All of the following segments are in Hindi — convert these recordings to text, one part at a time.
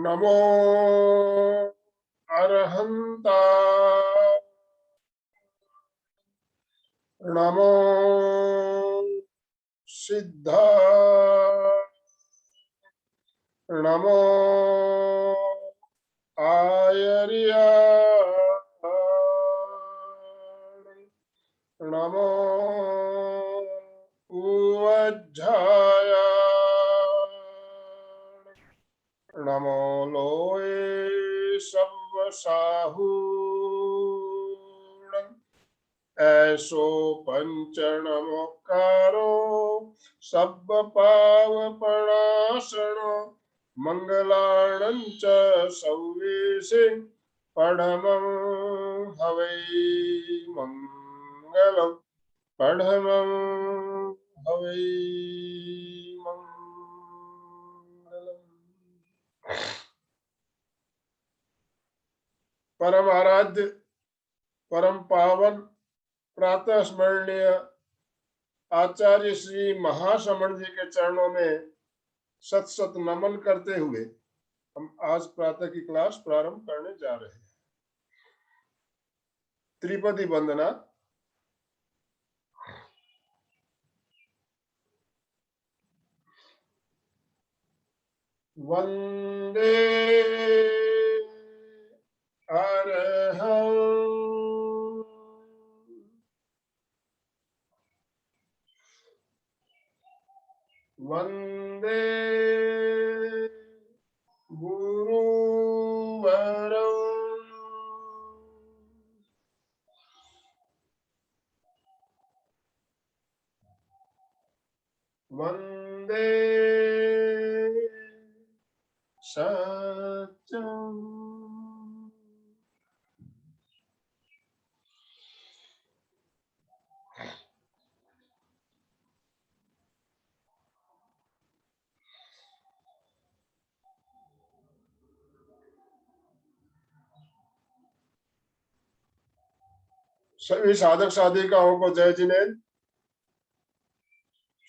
नमो अरहंता नमो सिद्धा नमो आयर्या नमो उवज्झाया नमो लोये सव्वसाहूण ऐसो पंचनमोकारो सब्ब पावपणासण मंगलाणं च सौवेशे पढ़मं हवै मंगलम् पढ़मं हवै मंगलम्। परम आराध्य परम पावन प्रातः स्मरणीय आचार्य श्री महाश्रमण जी के चरणों में सत सत नमन करते हुए हम आज प्रातः की क्लास प्रारंभ करने जा रहे हैं। त्रिपदी वंदना। वंदे अरहं वंदे गुरुवरं वंदे सत्यम्। सभी साधक साधिकाओं को जय जिनेन्द्र,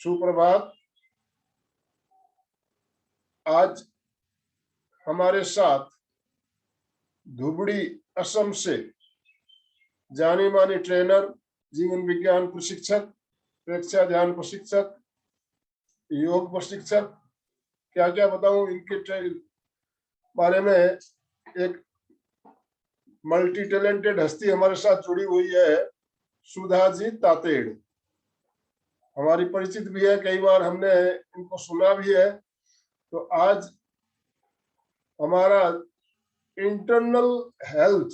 सुप्रभात। आज हमारे साथ धुबड़ी असम से जानी मानी ट्रेनर, जीवन विज्ञान प्रशिक्षक, प्रेक्षा ध्यान प्रशिक्षक, योग प्रशिक्षक, क्या क्या बताऊं इनके बारे में, एक मल्टी टैलेंटेड हस्ती हमारे साथ जुड़ी हुई है, सुधा जी तातेड़। हमारी परिचित भी है, कई बार हमने इनको सुना भी है। तो आज हमारा इंटरनल हेल्थ,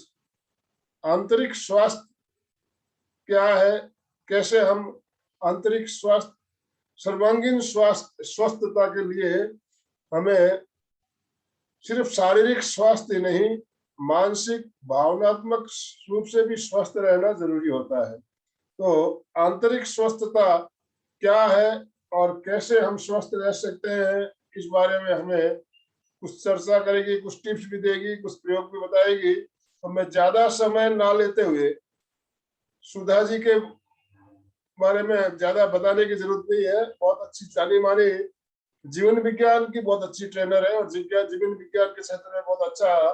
आंतरिक स्वास्थ्य क्या है, कैसे हम आंतरिक स्वास्थ्य, सर्वांगीण स्वास्थ्य, स्वस्थता के लिए हमें सिर्फ शारीरिक स्वास्थ्य नहीं, मानसिक भावनात्मक रूप से भी स्वस्थ रहना जरूरी होता है। तो आंतरिक स्वस्थता क्या है और कैसे हम स्वस्थ रह सकते हैं, इस बारे में हमें कुछ चर्चा करेगी, कुछ टिप्स भी देगी, कुछ प्रयोग भी बताएगी। तो मैं ज्यादा समय ना लेते हुए सुधा जी के बारे में ज्यादा बताने की जरूरत नहीं है। बहुत अच्छी जानी मानी जीवन विज्ञान की बहुत अच्छी ट्रेनर है और जीवन विज्ञान के क्षेत्र में बहुत अच्छा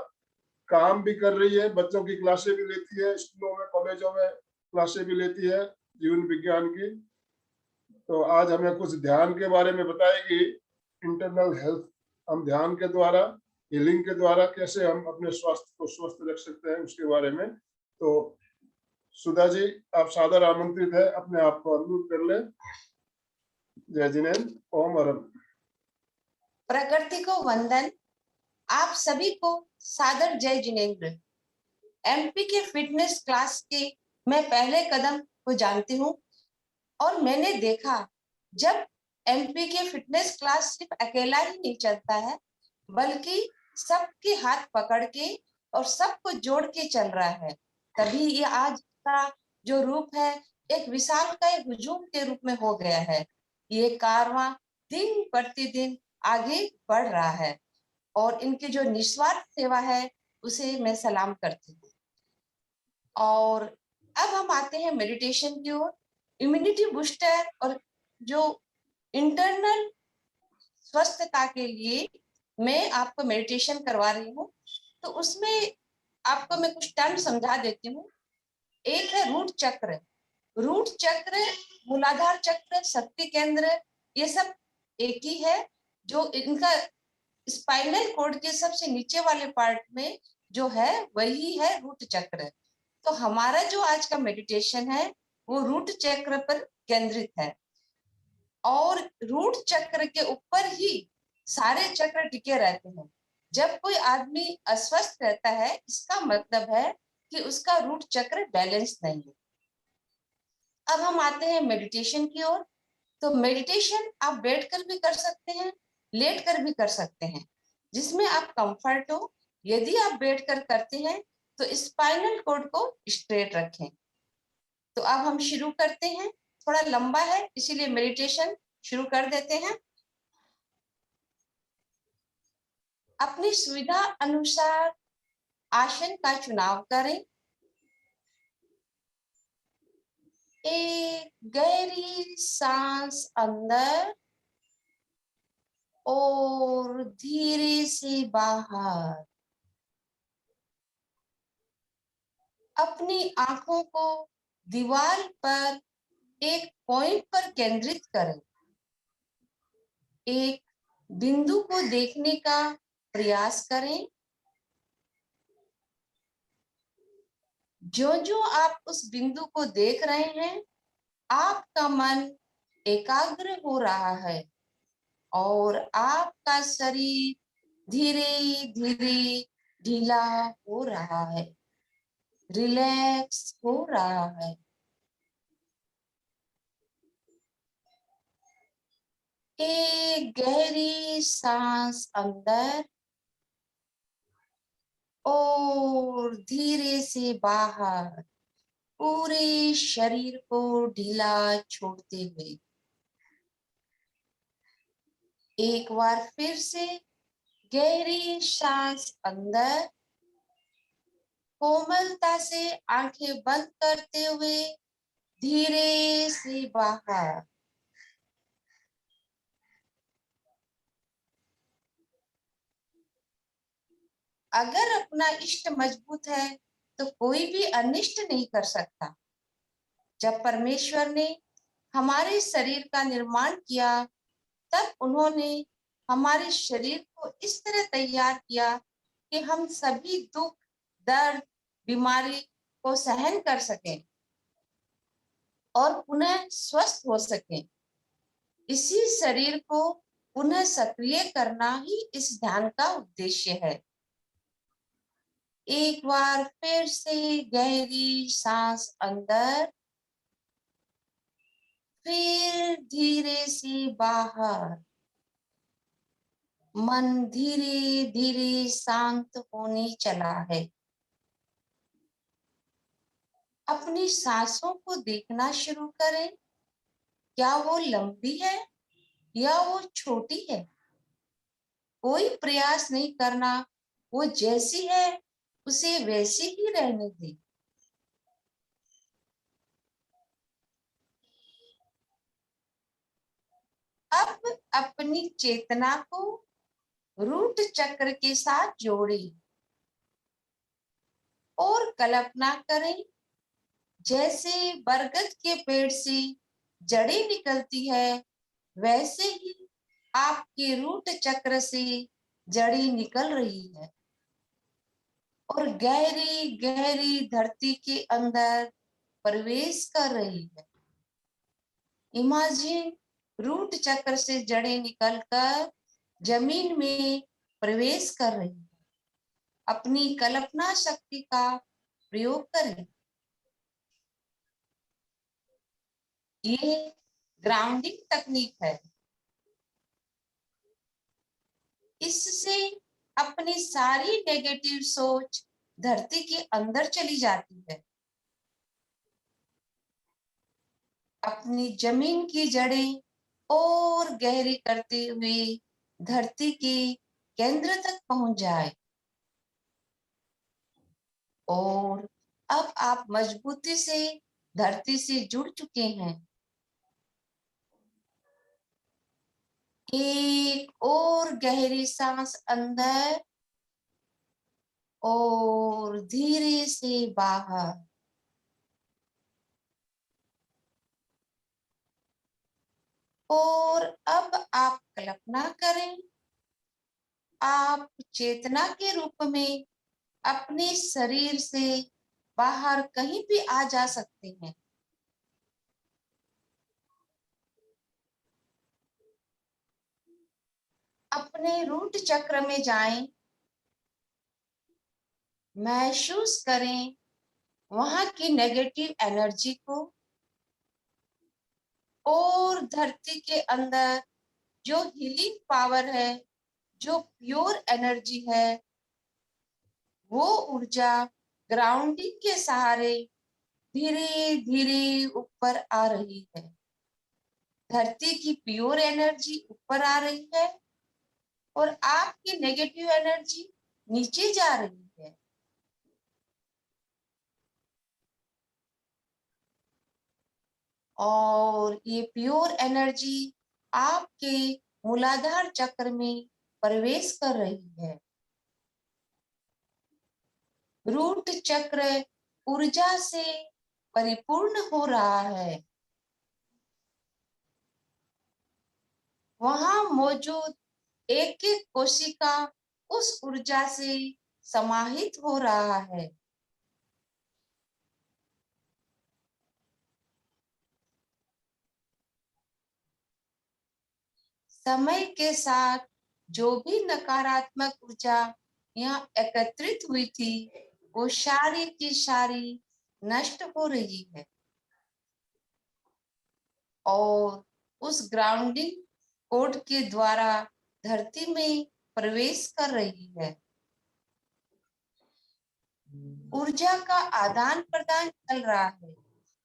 काम भी कर रही है। बच्चों की क्लासें भी लेती है, स्कूलों में कॉलेजों में क्लासें भी लेती है जीवन विज्ञान की। तो आज हमें कुछ ध्यान के बारे में बताएगी। इंटरनल हेल्थ, हम ध्यान के द्वारा, हीलिंग के द्वारा कैसे हम अपने स्वास्थ्य को स्वस्थ रख सकते हैं, उसके बारे में। तो सुधा जी, आप सादर आमंत्रित है, अपने आप को अनम्यूट कर लें। जय जिनेन्द्र, ओम अरम। प्रकृति को वंदन। आप सभी को सादर जय जिनेन्द्र। एमपी के फिटनेस क्लास के मैं पहले कदम को जानती हूँ और मैंने देखा जब एमपी के फिटनेस क्लास सिर्फ अकेला ही नहीं चलता है, बल्कि सबके हाथ पकड़ के और सबको जोड़ के चल रहा है, तभी ये आज का जो रूप है एक विशालकाय हुजूम के रूप में हो गया है। ये कारवां दिन प्रतिदिन आगे बढ़ रहा है और इनकी जो निस्वार्थ सेवा है उसे मैं सलाम करती हूँ। और अब हम आते हैं मेडिटेशन की ओर। इम्यूनिटी बूस्टर और जो इंटरनल स्वस्थता के लिए मैं आपको मेडिटेशन करवा रही हूँ, तो उसमें आपको मैं कुछ टर्म समझा देती हूँ। एक है रूट चक्र। रूट चक्र, मूलाधार चक्र, शक्ति केंद्र, ये सब एक ही है। जो इनका स्पाइनल कोड के सबसे नीचे वाले पार्ट में जो है वही है रूट चक्र। तो हमारा जो आज का मेडिटेशन है वो रूट चक्र पर केंद्रित है, और रूट चक्र के ऊपर ही सारे चक्र टिके रहते हैं। जब कोई आदमी अस्वस्थ रहता है, इसका मतलब है कि उसका रूट चक्र बैलेंस नहीं है। अब हम आते हैं मेडिटेशन की ओर। तो मेडिटेशन आप बैठकर भी कर सकते हैं, लेट कर भी कर सकते हैं, जिसमें आप कंफर्ट हो। यदि आप बैठकर करते हैं तो स्पाइनल कोड को स्ट्रेट रखें। तो अब हम शुरू करते हैं। थोड़ा लंबा है, इसीलिए मेडिटेशन शुरू कर देते हैं। अपनी सुविधा अनुसार आसन का चुनाव करें। एक गहरी सांस अंदर और धीरे से बाहर। अपनी आंखों को दीवार पर एक पॉइंट पर केंद्रित करें। एक बिंदु को देखने का प्रयास करें। जो जो आप उस बिंदु को देख रहे हैं, आपका मन एकाग्र हो रहा है और आपका शरीर धीरे धीरे ढीला हो रहा है, रिलैक्स हो रहा है। एक गहरी सांस अंदर और धीरे से बाहर, पूरे शरीर को ढीला छोड़ते हुए। एक बार फिर से गहरी सांस अंदर, कोमलता से आंखें बंद करते हुए धीरे से बाहर। अगर अपना इष्ट मजबूत है तो कोई भी अनिष्ट नहीं कर सकता। जब परमेश्वर ने हमारे शरीर का निर्माण किया, तब उन्होंने हमारे शरीर को इस तरह तैयार किया कि हम सभी दुख, दर्द, बीमारी को सहन कर सकें और पुनः स्वस्थ हो सकें। इसी शरीर को पुनः सक्रिय करना ही इस ध्यान का उद्देश्य है। एक बार फिर से गहरी सांस अंदर, फिर धीरे से बाहर। मन धीरे धीरे शांत होने चला है। अपनी सांसों को देखना शुरू करें। क्या वो लंबी है या वो छोटी है? कोई प्रयास नहीं करना, वो जैसी है उसे वैसी ही रहने दें। अब अपनी चेतना को रूट चक्र के साथ जोड़ें और कल्पना करें जैसे बरगद के पेड़ से जड़ें निकलती है, वैसे ही आपके रूट चक्र से जड़ी निकल रही है और गहरी गहरी धरती के अंदर प्रवेश कर रही है। इमेजिन रूट चक्र से जड़ें निकलकर जमीन में प्रवेश कर रही है। अपनी कल्पना शक्ति का प्रयोग करें। ये ग्राउंडिंग तकनीक है। इससे अपनी सारी नेगेटिव सोच धरती के अंदर चली जाती है। अपनी जमीन की जड़ें और गहरी करते हुए धरती के केंद्र तक पहुंच जाए और अब आप मजबूती से धरती से जुड़ चुके हैं। एक और गहरी सांस अंदर और धीरे से बाहर। और अब आप कल्पना करें, आप चेतना के रूप में अपने शरीर से बाहर कहीं भी आ जा सकते हैं। अपने रूट चक्र में जाएं, महसूस करें वहां की नेगेटिव एनर्जी को, और धरती के अंदर जो हीलिंग पावर है, जो प्योर एनर्जी है, वो ऊर्जा ग्राउंडिंग के सहारे धीरे धीरे ऊपर आ रही है। धरती की प्योर एनर्जी ऊपर आ रही है और आपकी नेगेटिव एनर्जी नीचे जा रही है। और ये प्योर एनर्जी आपके मूलाधार चक्र में प्रवेश कर रही है। रूट चक्र ऊर्जा से परिपूर्ण हो रहा है। वहां मौजूद एक एक कोशिका उस ऊर्जा से समाहित हो रहा है। समय के साथ जो भी नकारात्मक ऊर्जा यहाँ एकत्रित हुई थी, वो सारी की सारी नष्ट हो रही है और उस ग्राउंडिंग कोड के द्वारा धरती में प्रवेश कर रही है। ऊर्जा का आदान प्रदान चल रहा है।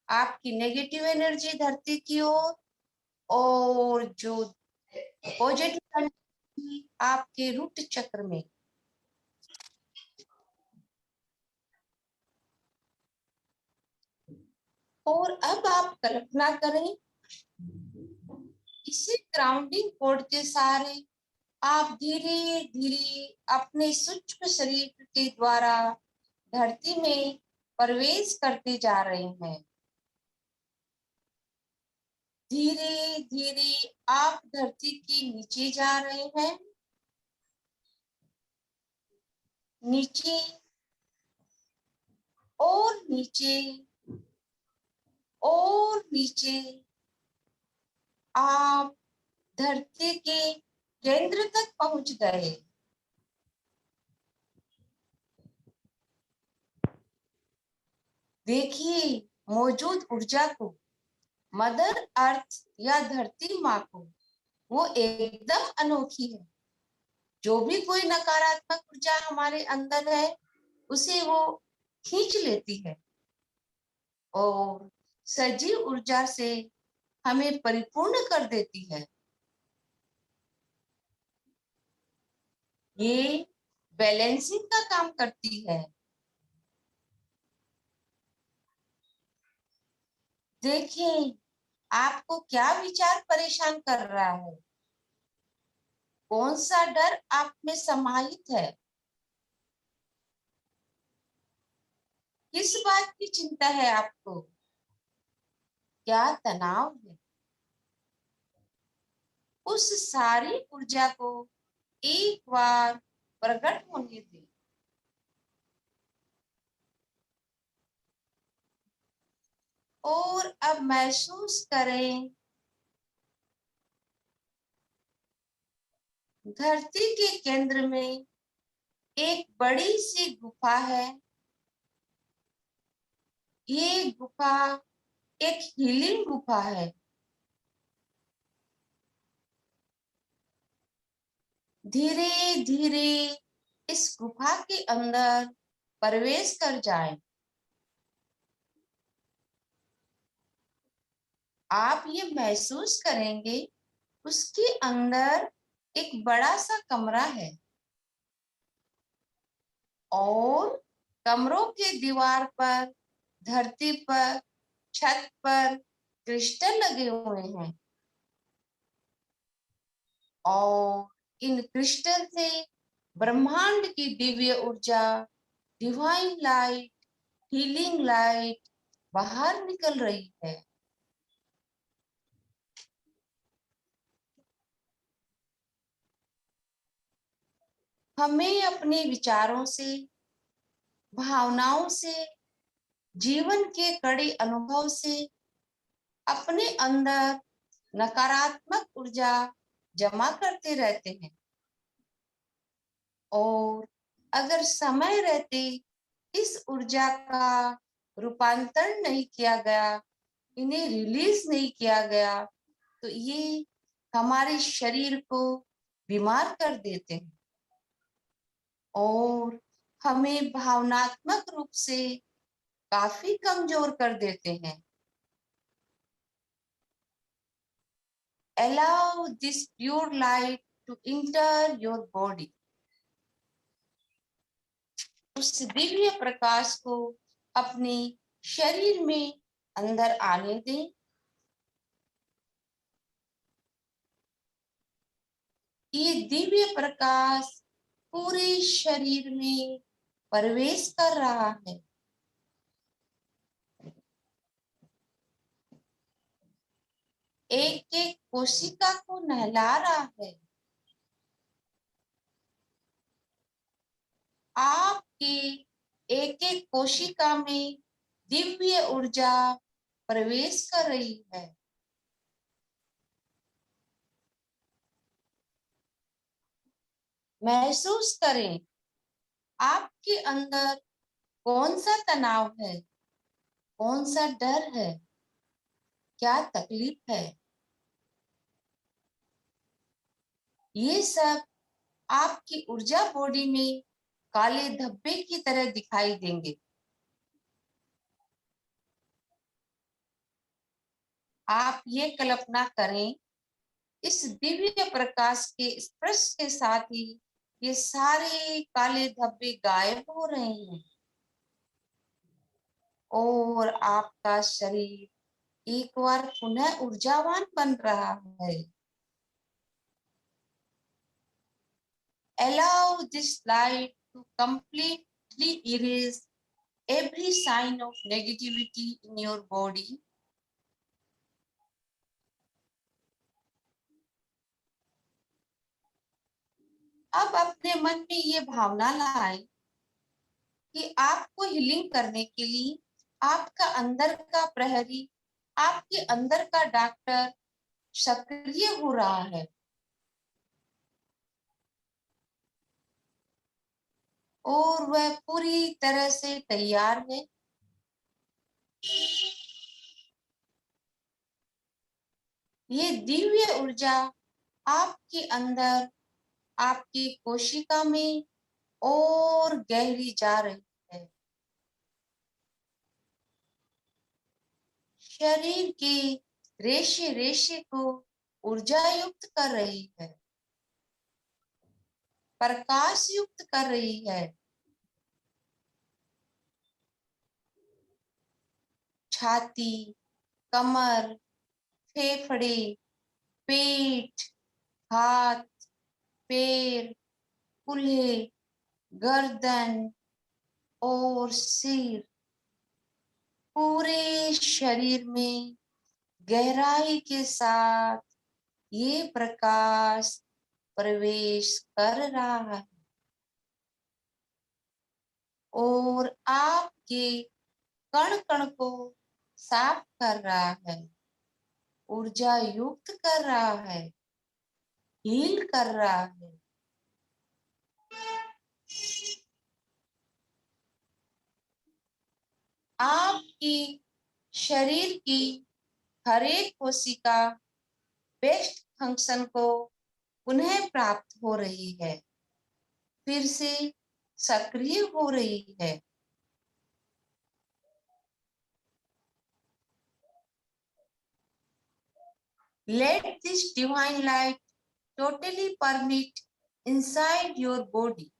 आपकी नेगेटिव एनर्जी धरती की ओर और जो पॉजिटिव एनर्जी आपके रूट चक्र में। और अब आप कल्पना करें, इसी ग्राउंडिंग कोड के सहारे आप धीरे धीरे अपने सूक्ष्म शरीर के द्वारा धरती में प्रवेश करते जा रहे हैं। धीरे धीरे आप धरती के नीचे जा रहे हैं। नीचे और नीचे और नीचे आप धरती के केंद्र तक पहुंच गए। देखिए मौजूद ऊर्जा को, मदर अर्थ या धरती माँ को, वो एकदम अनोखी है। जो भी कोई नकारात्मक ऊर्जा हमारे अंदर है, उसे वो खींच लेती है और सजीव ऊर्जा से हमें परिपूर्ण कर देती है। ये बैलेंसिंग का काम करती है। देखिए आपको क्या विचार परेशान कर रहा है? कौन सा डर आप में समाहित है? किस बात की चिंता है आपको? क्या तनाव है? उस सारी ऊर्जा को एक बार प्रकट होने दें। और अब महसूस करें, धरती के केंद्र में एक बड़ी सी गुफा है। ये गुफा एक हीलिंग गुफा है। धीरे धीरे इस गुफा के अंदर प्रवेश कर जाएं। आप ये महसूस करेंगे उसके अंदर एक बड़ा सा कमरा है और कमरों के दीवार पर, धरती पर, छत पर क्रिस्टल लगे हुए हैं। और इन क्रिस्टल से ब्रह्मांड की दिव्य ऊर्जा, डिवाइन लाइट, हीलिंग लाइट बाहर निकल रही है। हमें अपने विचारों से, भावनाओं से, जीवन के कड़े अनुभव से अपने अंदर नकारात्मक ऊर्जा जमा करते रहते हैं, और अगर समय रहते इस ऊर्जा का रूपांतरण नहीं किया गया, इन्हें रिलीज नहीं किया गया, तो ये हमारे शरीर को बीमार कर देते हैं और हमें भावनात्मक रूप से काफी कमजोर कर देते हैं। Allow this pure light to enter your body. उस दिव्य प्रकाश को अपने शरीर में अंदर आने दें। ये दिव्य प्रकाश पूरे शरीर में प्रवेश कर रहा है। एक एक कोशिका को नहला रहा है। आपके एक एक कोशिका में दिव्य ऊर्जा प्रवेश कर रही है। महसूस करें आपके अंदर कौन सा तनाव है, कौन सा डर है, क्या तकलीफ है। ये सब आपकी ऊर्जा बॉडी में काले धब्बे की तरह दिखाई देंगे। आप ये कल्पना करें, इस दिव्य प्रकाश के स्पर्श के साथ ही ये सारे काले धब्बे गायब हो रहे हैं और आपका शरीर एक बार पुनः ऊर्जावान बन रहा है। Allow this light to completely erase every sign of negativity in your body. अब अपने मन में ये भावना लाएं कि आपको हीलिंग करने के लिए आपका अंदर का प्रहरी, आपके अंदर का डॉक्टर सक्रिय हो रहा है और वह पूरी तरह से तैयार है। ये दिव्य ऊर्जा आपके अंदर, आपकी कोशिका में और गहरी जा रही है। शरीर के रेशे रेशे को ऊर्जा युक्त कर रही है, प्रकाश युक्त कर रही है। छाती, कमर, फेफड़े, पेट, हाथ, पैर, कूल्हे, गर्दन और सिर, पूरे शरीर में गहराई के साथ ये प्रकाश प्रवेश कर रहा है और आपके कण कण को साफ कर रहा है, ऊर्जा युक्त कर रहा है, हील कर रहा है। आपकी शरीर की हर एक कोशिका बेस्ट फंक्शन को पुनः प्राप्त हो रही है, फिर से सक्रिय हो रही है। Let this divine light totally permeate inside your body.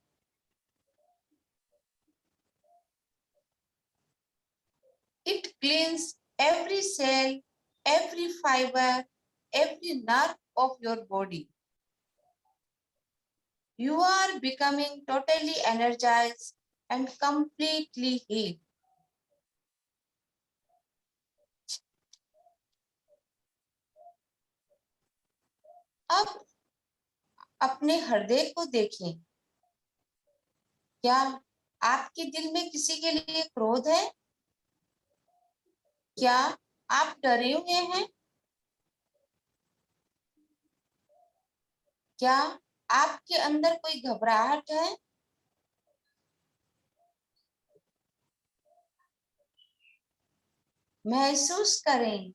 It cleans every cell, every fiber, every nerve of your body. You are becoming totally energized and completely healed. अब अपने हृदय को देखें। क्या आपके दिल में किसी के लिए क्रोध है? क्या आप डरे हुए हैं? क्या आपके अंदर कोई घबराहट है? महसूस करें,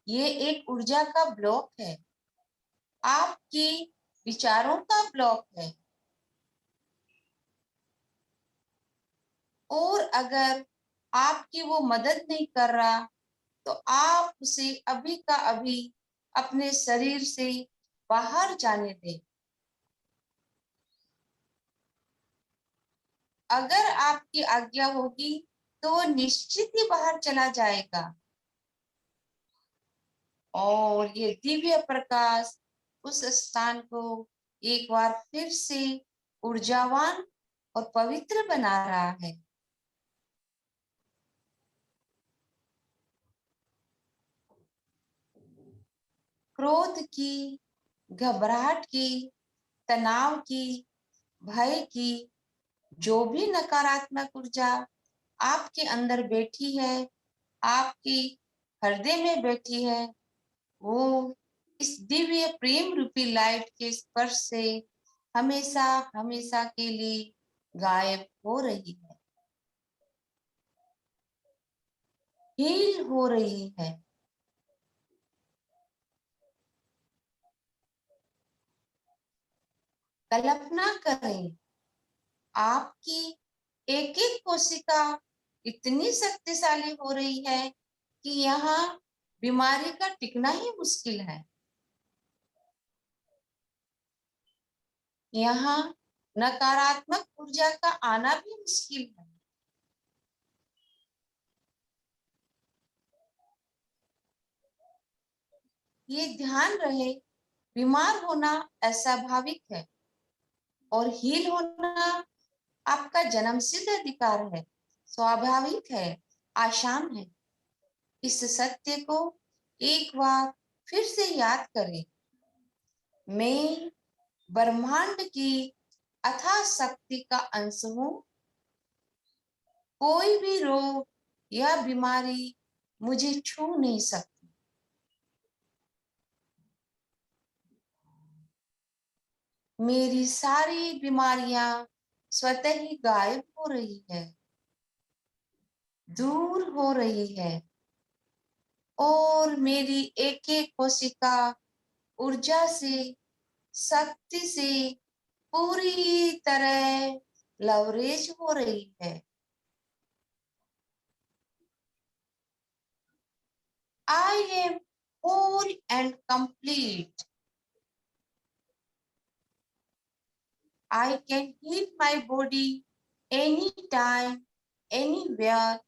ये एक ऊर्जा का ब्लॉक है, आपकी विचारों का ब्लॉक है। और अगर आपकी वो मदद नहीं कर रहा, तो आप उसे अभी का अभी अपने शरीर से बाहर जाने दें। अगर आपकी आज्ञा होगी तो वो निश्चित ही बाहर चला जाएगा और ये दिव्य प्रकाश उस स्थान को एक बार फिर से ऊर्जावान और पवित्र बना रहा है। क्रोध की, घबराहट की, तनाव की, भय की जो भी नकारात्मक ऊर्जा आपके अंदर बैठी है, आपकी हृदय में बैठी है, वो इस दिव्य प्रेम रूपी लाइट के स्पर्श से हमेशा हमेशा के लिए गायब हो रही है, हील हो रही है। कल्पना करें, आपकी एक एक कोशिका इतनी शक्तिशाली हो रही है कि यहाँ बीमारी का टिकना ही मुश्किल है। यहाँ नकारात्मक ऊर्जा का आना भी मुश्किल है। ये ध्यान रहे, बीमार होना अस्वाभाविक है और हील होना आपका जन्मसिद्ध अधिकार है, स्वाभाविक है, आसान है। इस सत्य को एक बार फिर से याद करें। मैं ब्रह्मांड की अथाह शक्ति का अंश हूँ। कोई भी रोग या बीमारी मुझे छू नहीं सकती। मेरी सारी बीमारियां स्वतः ही गायब हो रही है, दूर हो रही है और मेरी एक एक कोशिका ऊर्जा से, शक्ति से पूरी तरह लवरेज हो रही है। I am whole and complete. I can heal my body anytime, anywhere.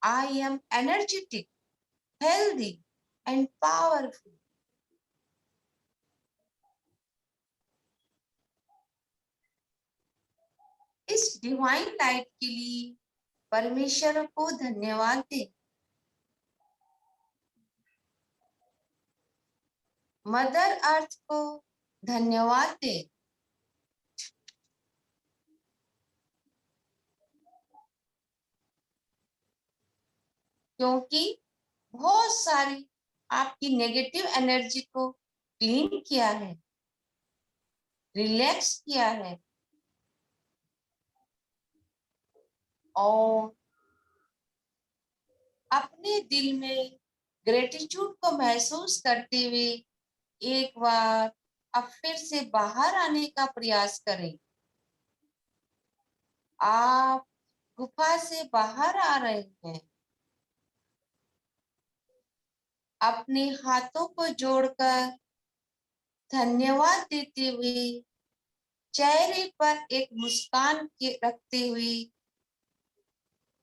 I am energetic, healthy, and powerful. इस डिवाइन लाइट के लिए परमेश्वर को धन्यवाद दें। मदर अर्थ को धन्यवाद दें। क्योंकि बहुत सारी आपकी नेगेटिव एनर्जी को क्लीन किया है, रिलैक्स किया है और अपने दिल में ग्रेटिट्यूड को महसूस करते हुए एक बार अब फिर से बाहर आने का प्रयास करें। आप गुफा से बाहर आ रहे हैं। अपने हाथों को जोड़कर धन्यवाद देते हुए चेहरे पर एक मुस्कान के रखते हुए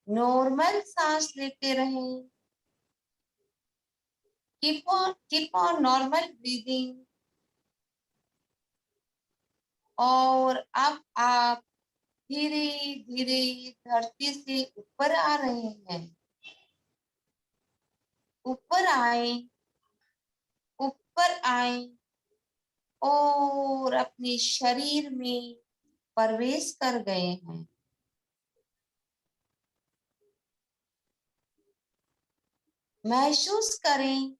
नॉर्मल सांस लेते रहें। कीप ऑन नॉर्मल ब्रीदिंग और अब आप धीरे धीरे धरती से ऊपर आ रहे हैं। ऊपर आए, ऊपर आए और अपने शरीर में प्रवेश कर गए हैं। महसूस करें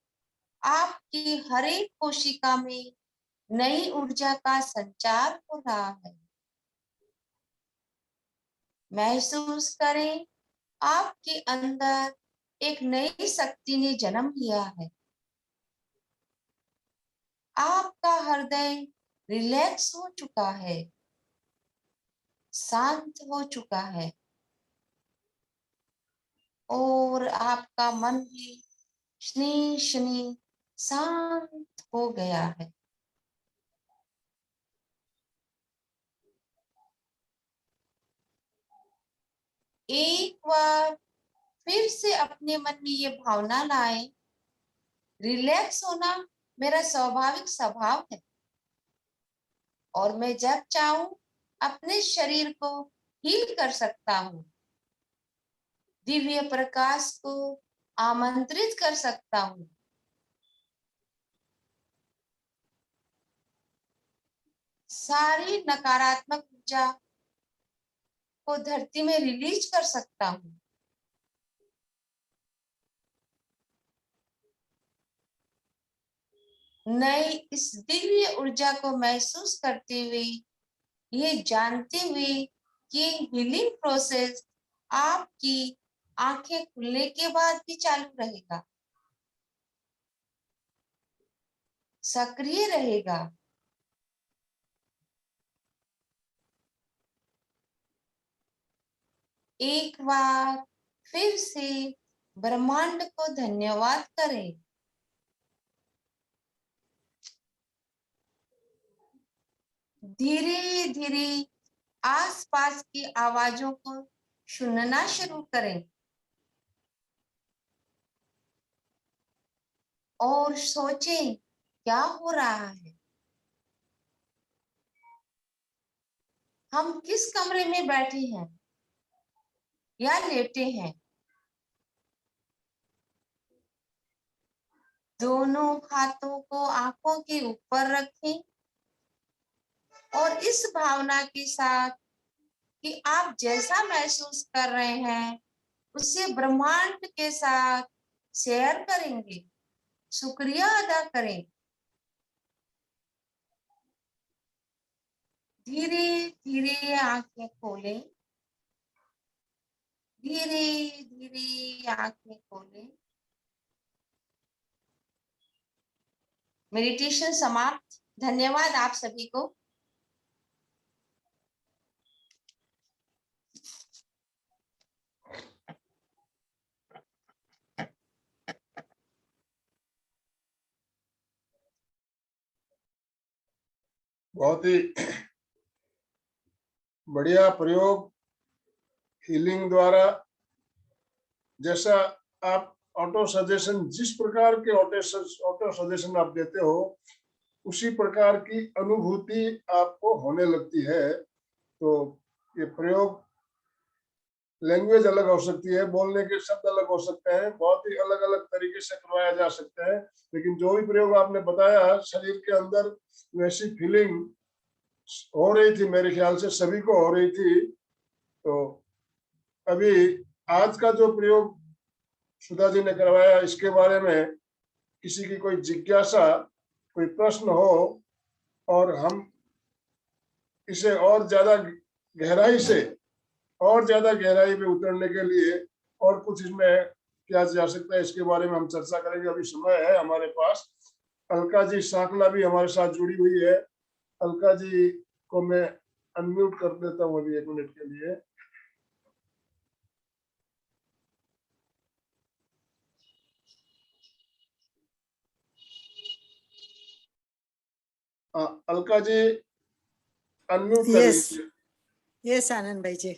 आपकी हर एक कोशिका में नई ऊर्जा का संचार हो रहा है। महसूस करें आपके अंदर एक नई शक्ति ने जन्म लिया है। आपका हृदय रिलैक्स हो चुका है, शांत हो चुका है और आपका मन भी शनि शनि शांत हो गया है। एक बार फिर से अपने मन में ये भावना लाएं, रिलैक्स होना मेरा स्वाभाविक स्वभाव है और मैं जब चाहूं अपने शरीर को हील कर सकता हूं, दिव्य प्रकाश को आमंत्रित कर सकता हूं। सारी नकारात्मक ऊर्जा को धरती में रिलीज कर सकता हूं। नई इस दिव्य ऊर्जा को महसूस करते हुए, ये जानते हुए कि हीलिंग प्रोसेस आपकी आंखें खुलने के बाद भी चालू रहेगा, सक्रिय रहेगा। एक बार फिर से ब्रह्मांड को धन्यवाद करें। धीरे धीरे आसपास की आवाजों को सुनना शुरू करें और सोचें क्या हो रहा है। हम किस कमरे में बैठे हैं या लेटे हैं। दोनों हाथों को आंखों के ऊपर रखें और इस भावना के साथ कि आप जैसा महसूस कर रहे हैं उसे ब्रह्मांड के साथ शेयर करेंगे, शुक्रिया अदा करें। धीरे धीरे आंखें खोलें, धीरे धीरे आंखें खोलें। मेडिटेशन समाप्त। धन्यवाद आप सभी को। बहुत ही बढ़िया प्रयोग हीलिंग द्वारा। जैसा आप ऑटो सजेशन, जिस प्रकार के ऑटो सजेशन आप देते हो उसी प्रकार की अनुभूति आपको होने लगती है। तो ये प्रयोग, लैंग्वेज अलग हो सकती है, बोलने के शब्द अलग हो सकते हैं, बहुत ही अलग अलग तरीके से करवाया जा सकता है, लेकिन जो भी प्रयोग आपने बताया शरीर के अंदर वैसी फीलिंग हो रही थी, मेरे ख्याल से सभी को हो रही थी। तो अभी आज का जो प्रयोग सुधा जी ने करवाया, इसके बारे में किसी की कोई जिज्ञासा, कोई प्रश्न हो और हम इसे और ज्यादा गहराई में उतरने के लिए और कुछ इसमें किया जा सकता है, इसके बारे में हम चर्चा करेंगे। अभी समय है हमारे पास। अलका जी सांकला भी हमारे साथ जुड़ी हुई है। अलका जी को मैं अनम्यूट कर देता हूँ अभी 1 मिनट के लिए। अलका जी अनम्यूट कर यस लीजिए। यस आनंद भाई जी,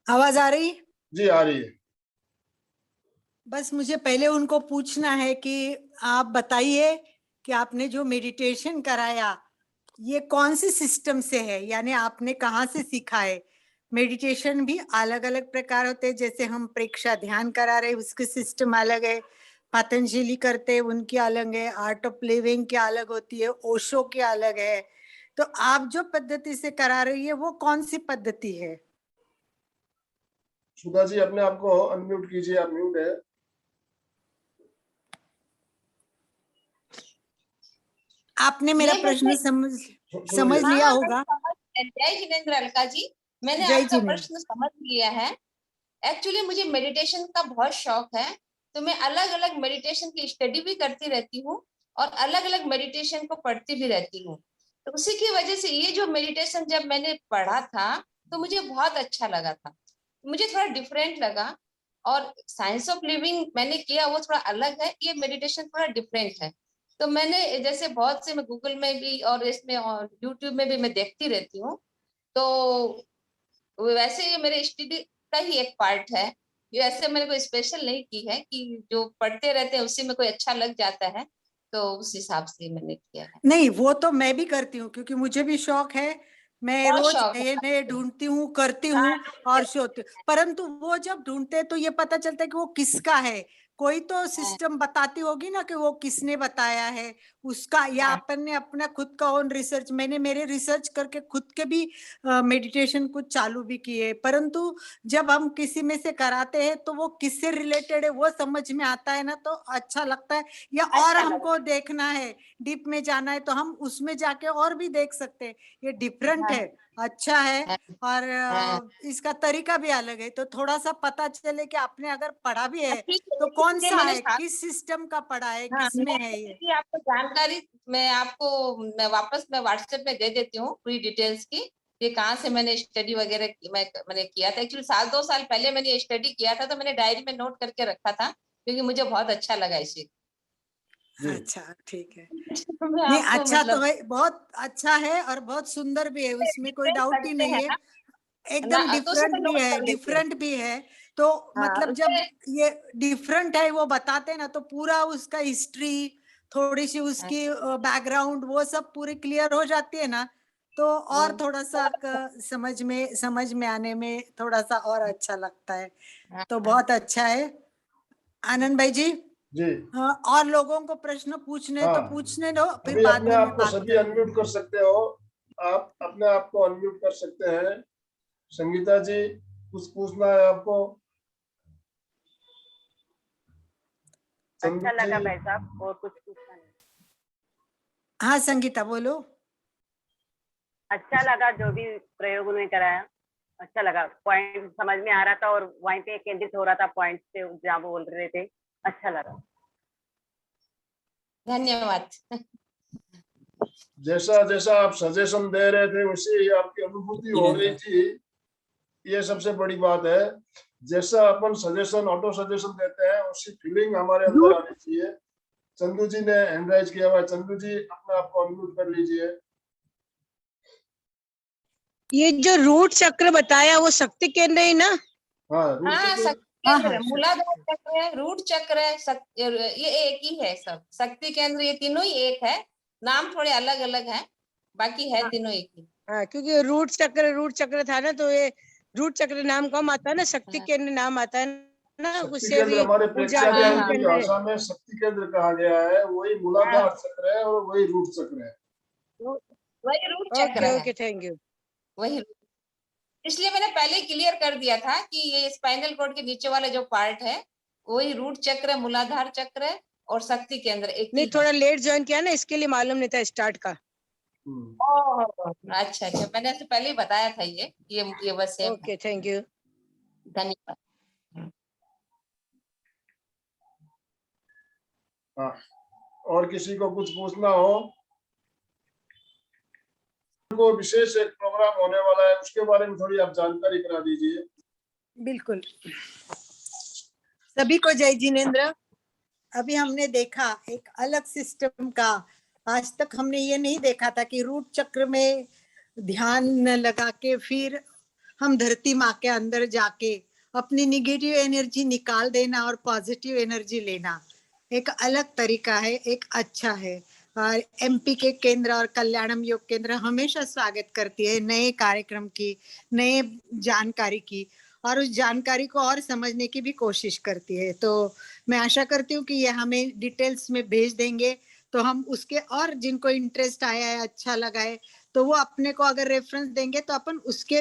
आवाज आ रही? जी आ रही है। बस मुझे पहले उनको पूछना है कि आप बताइए कि आपने जो मेडिटेशन कराया ये कौन सी सिस्टम से है, यानी आपने कहाँ से सीखा है? मेडिटेशन भी अलग अलग प्रकार होते हैं, जैसे हम प्रेक्षा ध्यान करा रहे उसके सिस्टम अलग है, पतंजलि करते हैं उनकी अलग है, आर्ट ऑफ लिविंग की अलग होती है, ओशो की अलग है। तो आप जो पद्धति से करा रही है वो कौन सी पद्धति है? सुधा जी अपने आप को अनम्यूट कीजिए, आप म्यूट है। आपने मेरा ये प्रश्न मुझे- समझ सुनिए, लिया हाँ, होगा। जय जिनेंद्र अलका जी, मैंने जय आपका जिनेंद्र। प्रश्न समझ लिया है। एक्चुअली मुझे मेडिटेशन का बहुत शौक है, तो मैं अलग अलग मेडिटेशन की स्टडी भी करती रहती हूँ और अलग अलग मेडिटेशन को पढ़ती भी रहती हूँ। तो उसी की वजह से ये जो मेडिटेशन जब मैंने पढ़ा था तो मुझे बहुत अच्छा लगा था, मुझे थोड़ा डिफरेंट लगा। और साइंस ऑफ लिविंग मैंने किया, वो थोड़ा अलग है, ये मेडिटेशन थोड़ा डिफरेंट है। तो मैंने जैसे बहुत से, मैं गूगल में भी और इसमें और यूट्यूब में भी मैं देखती रहती हूँ। तो वैसे ये मेरे स्टडी का ही एक पार्ट है। ये ऐसे मैंने कोई स्पेशल नहीं की है कि जो पढ़ते रहते हैं उसी में कोई अच्छा लग जाता है, तो उस हिसाब से मैंने किया है। नहीं, वो तो मैं भी करती हूँ क्योंकि मुझे भी शौक है। मैं बहुत रोज शौक है नए नए आपको। ढूंढती हूँ, करती हाँ, हूँ और सोती हूँ, परंतु वो जब ढूंढते हैं तो ये पता चलता है कि वो किसका है। कोई तो हाँ, सिस्टम बताती होगी ना कि वो किसने बताया है उसका, या हाँ, अपन ने अपना खुद का ओन रिसर्च। मैंने मेरे रिसर्च करके खुद के भी मेडिटेशन कुछ चालू भी किए, परंतु जब हम किसी में से कराते हैं तो वो किससे रिलेटेड है वो समझ में आता है ना, तो अच्छा लगता है। या और अच्छा लगा। हमको देखना है, डीप में जाना है, तो हम उसमें जाके और भी देख सकते हैं। ये डिफरेंट हाँ, है, अच्छा है। हाँ, और हाँ। इसका तरीका भी अलग है, तो थोड़ा सा पता चले कि आपने अगर पढ़ा भी है ठीक है, तो कौन इसलिए सा मैंने है, किस सिस्टम का पढ़ा है, हाँ, किस में मैं है जैसे ये। कि आपको जानकारी, मैं वापस मैं व्हाट्सएप में दे देती हूँ पूरी डिटेल्स की। ये कहाँ से मैंने स्टडी वगैरह मैंने किया था। एक्चुअली 1-2 साल पहले मैंने ये स्टडी किया था, तो मैंने डायरी में नोट करके रखा था क्योंकि मुझे बहुत अच्छा लगा इसे। जी अच्छा, ठीक है। तो मैं नहीं, आपको अच्छा तो मतलब है, बहुत अच्छा है और बहुत सुंदर भी है, उसमें कोई डिफरेंस डाउट ही लगते नहीं हैं है। ना, एकदम तो उसे डिफरेंट मैं भी नोट है, कर लेती हूँ। डिफरेंट भी है। तो हाँ, मतलब जब उसे ये डिफरेंट है वो बताते हैं ना, तो पूरा उसका हिस्ट्री, थोड़ी सी हाँ, उसकी बैकग्राउंड, वो सब पूरी क्लियर हो जाती है ना, तो और थोड़ा सा बहुत अच्छा। समझ में आने में थोड़ा सा और अच्छा लगता है। हाँ, तो हाँ। बहुत अच्छा है। आनंद भाई जी, जी और लोगों को प्रश्न पूछने तो हाँ, पूछने दो, फिर अभी बाद अपने में आप मैं को बात सभी करूंगी। अनम्यूट कर सकते हो। आप अपने आप को अनम्यूट कर सकते हैं। संगीता जी, कुछ पूछना है आपको? चंदू अच्छा जी, लगा भाई साहब, और कुछ पूछना नहीं। हाँ संगीता बोलो। अच्छा लगा जो भी प्रयोग उन्होंने कराया, अच्छा लगा। पॉइंट समझ में आ रहा था और वहीं पे केंद्रित हो रहा था पॉइंट पे जहाँ वो बोल रहे थे, अच्छा लगा। धन्यवाद। जैसा जैसा आप सजेशन दे रहे थे वैसे ही आपकी अनुभूति हो रही थी, ये सबसे बड़ी बात है। जैसा अपन सजेशन, ऑटो सजेशन देते हैं, उसी फीलिंग हमारे अंदर आनी चाहिए। चंदू जी ने हैंड राइज किया हुआ है, चंदू जी अपने आप को अनम्यूट कर लीजिए। ये जो रूट चक्र बताया वो शक्ति केंद्र है ना? हाँ, रूट हाँ, चक्र। शक्ति हाँ केंद्र हाँ है, मूलाधार चक्र है, रूट चक्र है, ये एक ही है सब। शक्ति केंद्र ये तीनों ही एक है, नाम थोड़े अलग अलग हैं, बाकी है हाँ, तीनों एक ही। हाँ, क्योंकि रूट चक्र था ना, तो ये रूट चक्र नाम कम आता है ना, शक्ति हाँ, केंद्र नाम आता है ना, शक्ति उससे केंद्र भी हमारे ऊर्जा प्रेक्षा हाँ, ध्यान आदान हाँ, की केंद्र है। भाषा में शक्ति केंद्र कहा गया है। वही हाँ, मूलाधार चक्र है और वही रूट चक्र है। वही रूट चक्र ओके है, ओके, थैंक यू। वही। इसलिए मैंने पहले क्लियर कर दिया था कि ये स्पाइनल कोड के नीचे वाला जो पार्ट है वही रूट चक्र है, मूलाधार चक्र है और शक्ति केंद्र एक नहीं, ही है। थोड़ा लेट ज्वाइन किया ना, इसके लिए मालूम नहीं था स्टार्ट का। ओह, अच्छा अच्छा, मैंने तो पहले ही बताया था ये बस सेम है। Okay, thank you. धन्यवाद। हाँ, और किसी को कुछ पूछना हो? को विशेष एक प्रोग्राम होने वाला है, उसके बारे में थोड़ी आप जानकारी करा दीजिए। बिल्कुल। सभी को जय जिनेंद्र। अभी हमने देखा एक अलग सिस्टम का, आज तक हमने ये नहीं देखा था कि रूट चक्र में ध्यान लगा के फिर हम धरती माँ के अंदर जाके अपनी निगेटिव एनर्जी निकाल देना और पॉजिटिव एनर्जी लेना एक अलग तरीका है, एक अच्छा है। और एमपी के केंद्र और कल्याणम योग केंद्र हमेशा स्वागत करती है नए कार्यक्रम की, नए जानकारी की, और उस जानकारी को और समझने की भी कोशिश करती है। तो मैं आशा करती हूँ कि ये हमें डिटेल्स में भेज देंगे, तो हम उसके और जिनको इंटरेस्ट आया है, अच्छा लगा है, तो वो अपने को अगर रेफरेंस देंगे तो अपन उसके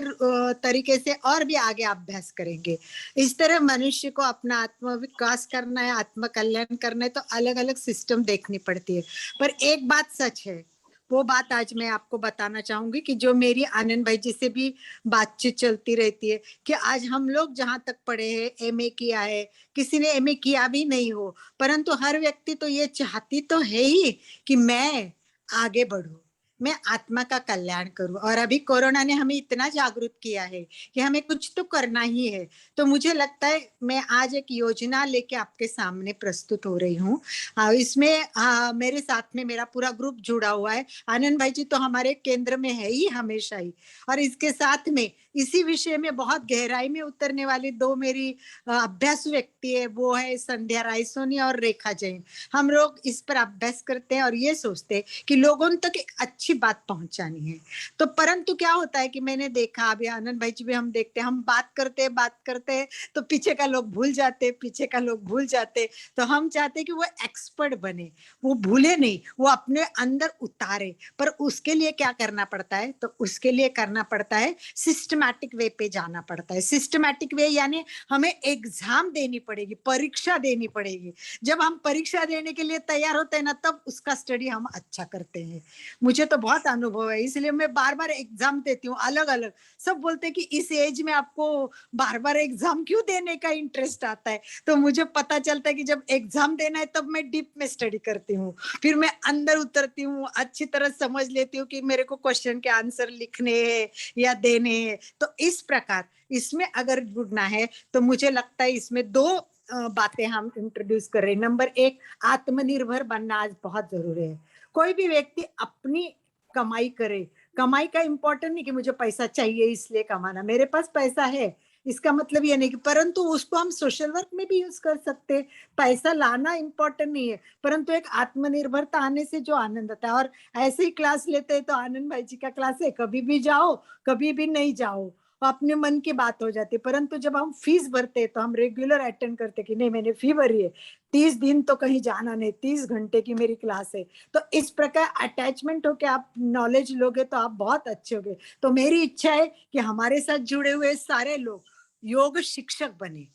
तरीके से और भी आगे अभ्यास करेंगे। इस तरह मनुष्य को अपना आत्म विकास करना है, आत्म कल्याण करना है, तो अलग अलग सिस्टम देखनी पड़ती है। पर एक बात सच है, वो बात आज मैं आपको बताना चाहूंगी कि जो मेरी आनंद भाई जी से भी बातचीत चलती रहती है कि आज हम लोग जहां तक पढ़े हैं, एमए किया है, किसी ने एमए किया भी नहीं हो, परंतु हर व्यक्ति तो ये चाहती तो है ही कि मैं आगे बढ़ूं, मैं आत्मा का कल्याण करूं। और अभी कोरोना ने हमें इतना जागरूक किया है कि हमें कुछ तो करना ही है। तो मुझे लगता है मैं आज एक योजना लेके आपके सामने प्रस्तुत हो रही हूँ। इसमें मेरे साथ में मेरा पूरा ग्रुप जुड़ा हुआ है। आनंद भाई जी तो हमारे केंद्र में है ही हमेशा ही, और इसके साथ में इसी विषय में बहुत गहराई में उतरने वाली दो मेरी अभ्यास व्यक्ति है, वो है संध्या रायसोनी और रेखा जैन। हम लोग इस पर अभ्यास करते हैं और ये सोचते हैं कि लोगों तक एक अच्छी बात पहुंचानी है। तो परंतु क्या होता है कि मैंने देखा, अभी आनंद भाई जी भी हम देखते हैं, हम बात करते हैं तो पीछे का लोग भूल जाते, तो हम चाहते हैं कि वो एक्सपर्ट बने, वो भूले नहीं, वो अपने अंदर उतारे। पर उसके लिए क्या करना पड़ता है? तो उसके लिए करना पड़ता है सिस्टमैटिक वे पे जाना पड़ता है। सिस्टमैटिक वे यानी हमें एग्जाम देनी पड़ेगी, परीक्षा देनी पड़ेगी। जब हम परीक्षा देने के लिए तैयार होते हैं ना, तब उसका स्टडी हम अच्छा करते हैं। मुझे तो बहुत अनुभव है, इसलिए मैं बार बार एग्जाम देती हूँ अलग अलग। सब बोलते हैं कि इस एज में आपको बार बार एग्जाम क्यों देने का इंटरेस्ट आता है? तो मुझे पता चलता है कि जब एग्जाम देना है तब मैं डीप में स्टडी करती हूँ, फिर मैं अंदर उतरती हूँ, अच्छी तरह समझ लेती हूँ कि मेरे को क्वेश्चन के आंसर लिखने हैं या देने हैं। तो इस प्रकार इसमें अगर जुड़ना है तो मुझे लगता है इसमें दो बातें हम इंट्रोड्यूस कर रहे हैं। नंबर एक, आत्मनिर्भर बनना आज बहुत जरूरी है। कोई भी व्यक्ति अपनी कमाई करे, कमाई का इंपॉर्टेंट नहीं कि मुझे पैसा चाहिए इसलिए कमाना, मेरे पास पैसा है इसका मतलब ये नहीं कि, परंतु उसको हम सोशल वर्क में भी यूज कर सकते हैं। पैसा लाना इंपॉर्टेंट नहीं है, परंतु एक आत्मनिर्भरता आने से जो आनंद आता है। और ऐसे ही क्लास लेते हैं तो आनंद भाई जी का क्लास है, कभी भी जाओ कभी भी नहीं जाओ, अपने मन की बात हो जाती है। परंतु जब हम फीस भरते हैं तो हम रेगुलर अटेंड करते कि नहीं, मैंने फी भरी है, 30 दिन तो कहीं जाना नहीं, 30 घंटे की मेरी क्लास है। तो इस प्रकार अटैचमेंट होके आप नॉलेज लोगे तो आप बहुत अच्छे होगे। तो मेरी इच्छा है कि हमारे साथ जुड़े हुए सारे लोग योग शिक्षक बने,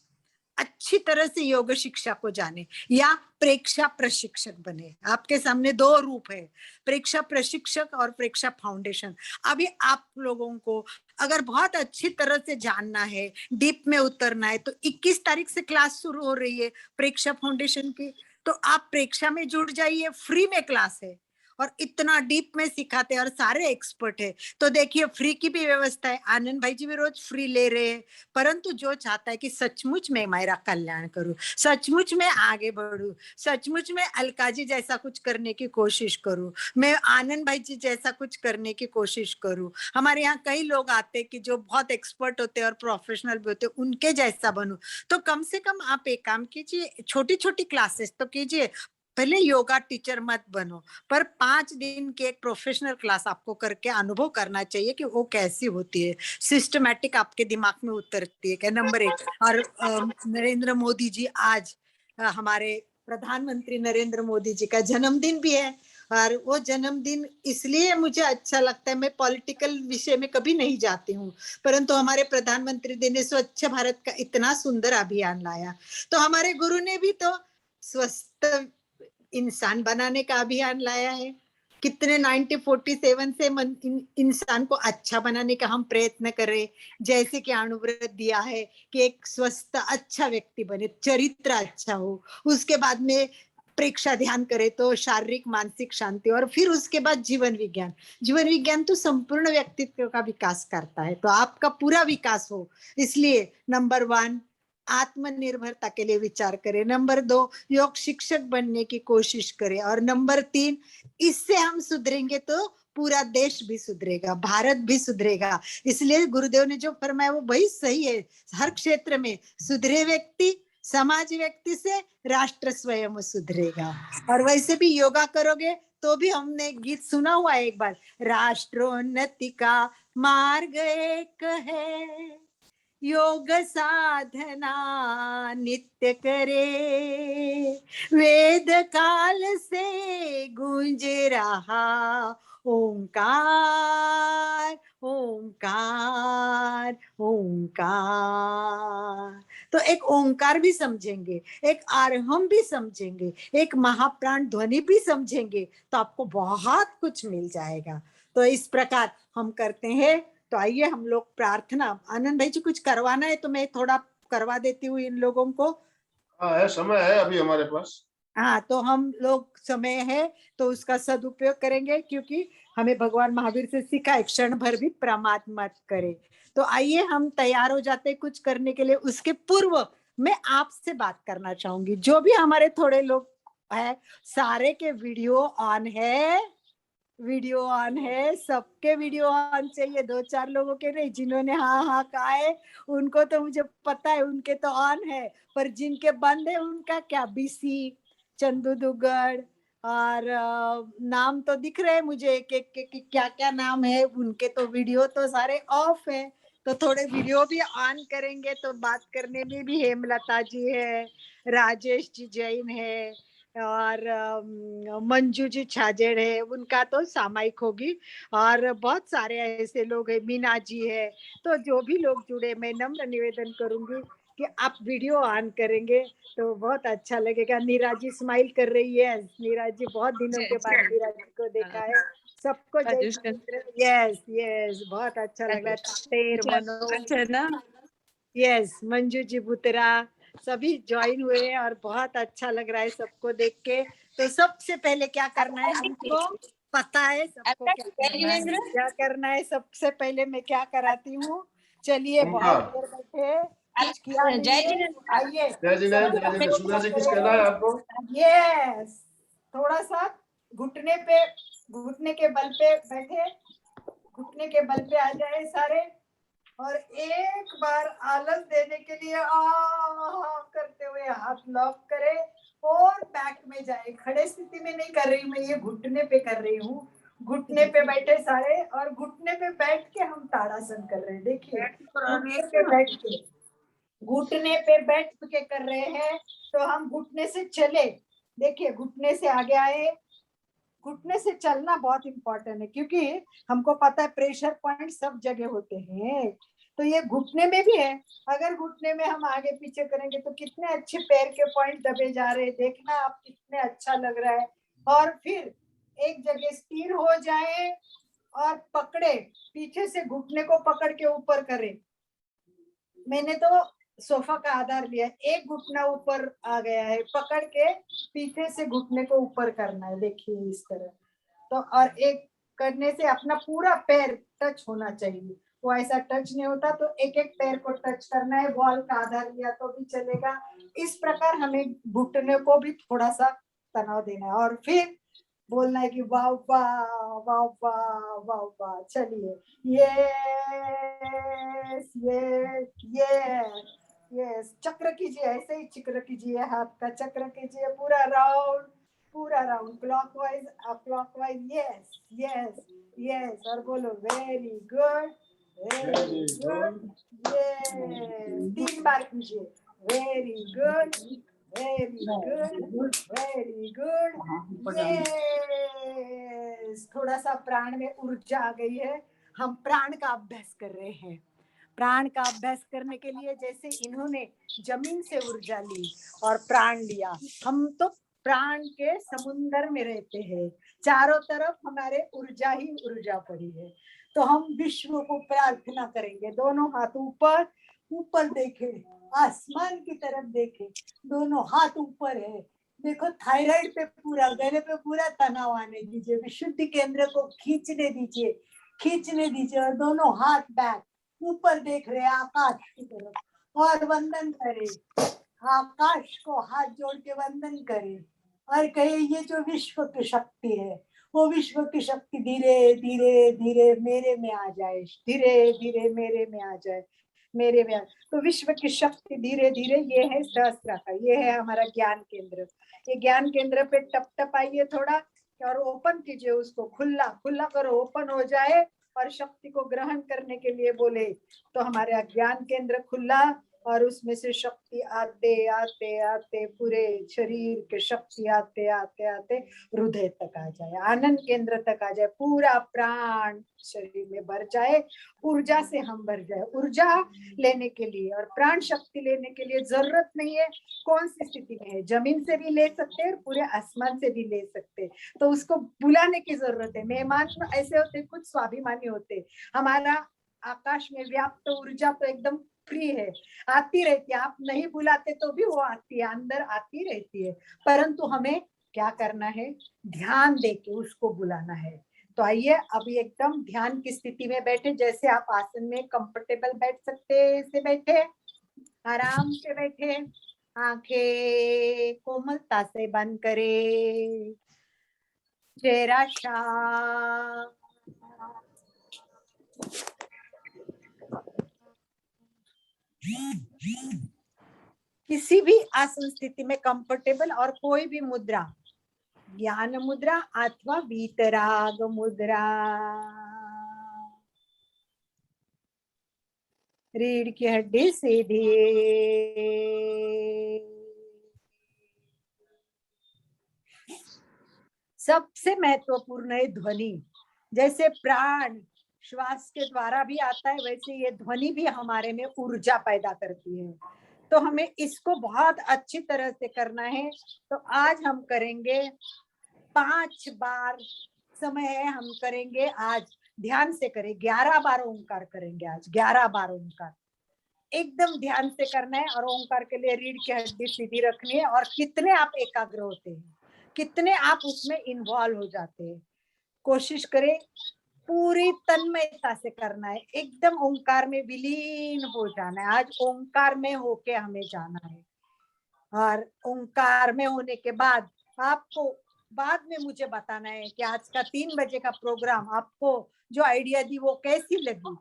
अच्छी तरह से योग शिक्षा को जाने, या प्रेक्षा प्रशिक्षक बने। आपके सामने दो रूप है, प्रेक्षा प्रशिक्षक और प्रेक्षा फाउंडेशन। अभी आप लोगों को अगर बहुत अच्छी तरह से जानना है, डीप में उतरना है, तो 21 तारीख से क्लास शुरू हो रही है प्रेक्षा फाउंडेशन की। तो आप प्रेक्षा में जुड़ जाइए, फ्री में क्लास है और इतना डीप में सिखाते हैं और सारे एक्सपर्ट है। तो देखिए फ्री की भी व्यवस्था है, आनंद भाई जी भी रोज फ्री ले रहे हैं। परंतु जो चाहता है कि सचमुच में मेरा कल्याण करूं, सचमुच में आगे बढ़ूं, सचमुच में अलका जी जैसा कुछ करने की कोशिश करूं, मैं आनंद भाई जी जैसा कुछ करने की कोशिश करूं। हमारे यहाँ कई लोग आते हैं कि जो बहुत एक्सपर्ट होते हैं और प्रोफेशनल भी होते हैं, उनके जैसा बनूं। तो कम से कम आप एक काम कीजिए, छोटी छोटी क्लासेस तो कीजिए, पहले योगा टीचर मत बनो, पर 5 दिन की एक प्रोफेशनल क्लास आपको करके अनुभव करना चाहिए कि वो कैसी होती है, सिस्टमैटिक आपके दिमाग में उतरती है क्या। नंबर एक। और नरेंद्र मोदी जी आज हमारे प्रधानमंत्री नरेंद्र मोदी जी का जन्मदिन भी है, और वो जन्मदिन इसलिए मुझे अच्छा लगता है, मैं पॉलिटिकल विषय में कभी नहीं जाती हूँ, परंतु हमारे प्रधानमंत्री जी ने स्वच्छ भारत का इतना सुंदर अभियान लाया। तो हमारे गुरु ने भी तो स्वस्थ इंसान बनाने का अभियान लाया है। कितने 1947 से इंसान को अच्छा बनाने का हम प्रयत्न करें, जैसे कि अणुव्रत दिया है कि एक स्वस्थ अच्छा व्यक्ति बने, चरित्र अच्छा हो। उसके बाद में प्रेक्षा ध्यान करे तो शारीरिक मानसिक शांति, और फिर उसके बाद जीवन विज्ञान। जीवन विज्ञान तो संपूर्ण व्यक्तित्व का विकास करता है, तो आपका पूरा विकास हो। इसलिए नंबर 1 आत्मनिर्भरता के लिए विचार करें, नंबर 2 योग शिक्षक बनने की कोशिश करें, और नंबर 3 इससे हम सुधरेंगे तो पूरा देश भी सुधरेगा, भारत भी सुधरेगा। इसलिए गुरुदेव ने जो फरमाया वो वही सही है। हर क्षेत्र में सुधरे व्यक्ति, समाज व्यक्ति से राष्ट्र स्वयं सुधरेगा। और वैसे भी योगा करोगे तो भी हमने गीत सुना हुआ है एक बार, राष्ट्रोन्नति का मार्ग एक है, योग साधना नित्य करे, वेद काल से गूंज रहा ओंकार ओंकार ओंकार। तो एक ओंकार भी समझेंगे, एक आरहम भी समझेंगे, एक महाप्राण ध्वनि भी समझेंगे, तो आपको बहुत कुछ मिल जाएगा। तो इस प्रकार हम करते हैं। तो आइए हम लोग प्रार्थना, आनंद भाई जी कुछ करवाना है तो मैं थोड़ा करवा देती हूँ इन लोगों को। हाँ है, समय है अभी हमारे पास। हाँ, तो हम लोग समय है तो उसका सदुपयोग करेंगे, क्योंकि हमें भगवान महावीर से सीखा है क्षण भर भी प्रमाद मत करे। तो आइए हम तैयार हो जाते हैं कुछ करने के लिए। उसके पूर्व मैं आपसे बात करना चाहूंगी, जो भी हमारे थोड़े लोग है, सारे के वीडियो ऑन है, वीडियो ऑन है, सबके वीडियो ऑन चाहिए, 2-4 लोगों के नहीं। जिन्होंने हाँ हाँ कहा है उनको तो मुझे पता है, उनके तो ऑन है, पर जिनके बंद है उनका क्या, बीसी, चंदू दुगड़ और नाम तो दिख रहे हैं मुझे एक एक के क्या क्या नाम है उनके, तो वीडियो तो सारे ऑफ है। तो थोड़े वीडियो भी ऑन करेंगे तो बात करने में भी हेमलता जी है, राजेश जी जैन है और मंजू जी छाजेड़ है, उनका तो सामायिक होगी, और बहुत सारे ऐसे लोग हैं, मीना जी है। तो जो भी लोग जुड़े, मैं नम्र निवेदन करूंगी कि आप वीडियो ऑन करेंगे तो बहुत अच्छा लगेगा। नीरा जी स्माइल कर रही है, नीरा जी बहुत दिनों के बाद नीरा जी को देखा है। सबको जय यस यस, बहुत अच्छा लग रहा है। तेर मनोज, यस, मंजू जी बुतरा, सभी ज्वाइन हुए हैं और बहुत अच्छा लग रहा है सबको देख के। तो सबसे पहले क्या करना है, हमको पता है सबको क्या करना है। सबसे पहले मैं क्या कराती हूँ, चलिए बहुत देर बैठे कुछ किया नहीं है, आइए जय जिनेंद्र, सुधा जी कुछ कहना है आपको? यस, थोड़ा सा घुटने पे, घुटने के बल पे बैठे, घुटने के बल पे आ जाए सारे, और एक बार आलस देने के लिए करते हुए हाथ लॉक करे और बैक में जाए। खड़े स्थिति में नहीं कर रही मैं, ये घुटने पे कर रही हूँ। घुटने पे बैठे सारे, और घुटने पे बैठ के हम ताड़ासन कर रहे हैं। देखिए घुटने पे बैठ के, घुटने पे बैठ के कर रहे हैं। तो हम घुटने से चले, देखिए घुटने से आगे आए। घुटने से चलना बहुत इंपॉर्टेंट है, क्योंकि हमको पता है प्रेशर पॉइंट सब जगह होते हैं, तो ये घुटने में भी है। अगर घुटने में हम आगे पीछे करेंगे तो कितने अच्छे पैर के पॉइंट दबे जा रहे हैं, देखना आप कितने अच्छा लग रहा है। और फिर एक जगह स्थिर हो जाए और पकड़े, पीछे से घुटने को पकड़ के ऊपर करें। मैंने तो सोफा का आधार लिया, एक घुटना ऊपर आ गया है, पकड़ के पीछे से घुटने को ऊपर करना है, देखिए इस तरह। तो और एक करने से अपना पूरा पैर टच होना चाहिए, वो ऐसा टच नहीं होता, तो एक एक पैर को टच करना है। बॉल का आधार लिया तो भी चलेगा। इस प्रकार हमें घुटने को भी थोड़ा सा तनाव देना है, और फिर बोलना है कि वाह वाह वाह वाह वाह वाह। चलिए यस यस यस यस, चक्र कीजिए, ऐसे ही चक्र कीजिए, हाथ का चक्र कीजिए पूरा राउंड, पूरा round, clockwise clockwise, yes yes yes, और बोलो very good very good, yes 3 बार कीजिए, very good very good very good, yes. थोड़ा सा प्राण में ऊर्जा आ गई है, हम प्राण का अभ्यास कर रहे हैं। प्राण का अभ्यास करने के लिए जैसे इन्होंने जमीन से ऊर्जा ली और प्राण लिया, हम तो प्राण के समुंदर में रहते हैं, चारों तरफ हमारे ऊर्जा ही ऊर्जा पड़ी है। तो हम विश्व को प्रार्थना करेंगे, दोनों हाथ ऊपर, ऊपर देखे, आसमान की तरफ देखे, दोनों हाथ ऊपर है। देखो थायराइड पे पूरा, गले पे पूरा तनाव आने दीजिए, विशुद्धि केंद्र को खींचने दीजिए, खींचने दीजिए, और दोनों हाथ बैक ऊपर देख रहे आकाश की तरफ, और वंदन करें, आकाश को हाथ जोड़ के वंदन करें, और कहे ये जो विश्व की शक्ति है, वो विश्व की शक्ति धीरे धीरे धीरे मेरे में आ जाए, धीरे धीरे मेरे में आ जाए, मेरे में। तो विश्व की शक्ति धीरे धीरे, ये है सहस्त्र का, ये है हमारा ज्ञान केंद्र। ये ज्ञान केंद्र पे टप टप आइए थोड़ा, और ओपन कीजिए उसको, खुला खुला करो, ओपन हो जाए और शक्ति को ग्रहण करने के लिए बोले तो हमारे अज्ञान केंद्र खुला और उसमें से शक्ति आते आते आते पूरे शरीर के शक्ति आते आते आते हृदय तक आ जाए, आनंद केंद्र तक आ जाए, पूरा प्राण शरीर में भर जाए, ऊर्जा से हम भर जाए। ऊर्जा लेने के लिए और प्राण शक्ति लेने के लिए जरूरत नहीं है कौन सी स्थिति में है, जमीन से भी ले सकते हैं, पूरे आसमान से भी ले सकते हैं, तो उसको बुलाने की जरूरत है। मेहमान ऐसे होते, कुछ स्वाभिमानी होते, हमारा आकाश में व्याप्त ऊर्जा तो एकदम फ्री है, आती रहती है, आप नहीं बुलाते तो भी वो आती है, अंदर आती रहती है, परंतु हमें क्या करना है, ध्यान देके उसको बुलाना है। तो आइए अभी एकदम ध्यान की स्थिति में बैठे, जैसे आप आसन में कंफर्टेबल बैठ सकते हैं ऐसे बैठे, आराम से बैठे, आंखें कोमलता से बंद करे, चेहरा शांत, किसी भी आसन स्थिति में कंफर्टेबल, और कोई भी मुद्रा, ज्ञान मुद्रा अथवा वीतराग मुद्रा, रीढ़ की हड्डी सीधी, सबसे महत्वपूर्ण है ध्वनि। जैसे प्राण श्वास के द्वारा भी आता है, वैसे ये ध्वनि भी हमारे में ऊर्जा पैदा करती है, तो हमें इसको बहुत अच्छी तरह से करना है। तो आज हम करेंगे 5 बार, समय है, हम करेंगे आज, ध्यान से करें, 11 बार ओंकार करेंगे आज, 11 बार ओंकार एकदम ध्यान से करना है। और ओंकार के लिए रीढ़ की हड्डी सीधी रखनी है, और कितने आप एकाग्र होते हैं, कितने आप उसमें इन्वॉल्व हो जाते हैं, कोशिश करें पूरी तन्मयता से करना है, एकदम ओंकार में विलीन हो जाना है। आज ओंकार में होके हमें जाना है, और ओंकार में होने के बाद आपको बाद में मुझे बताना है कि आज का 3 बजे का प्रोग्राम आपको जो आइडिया दी वो कैसी लगी,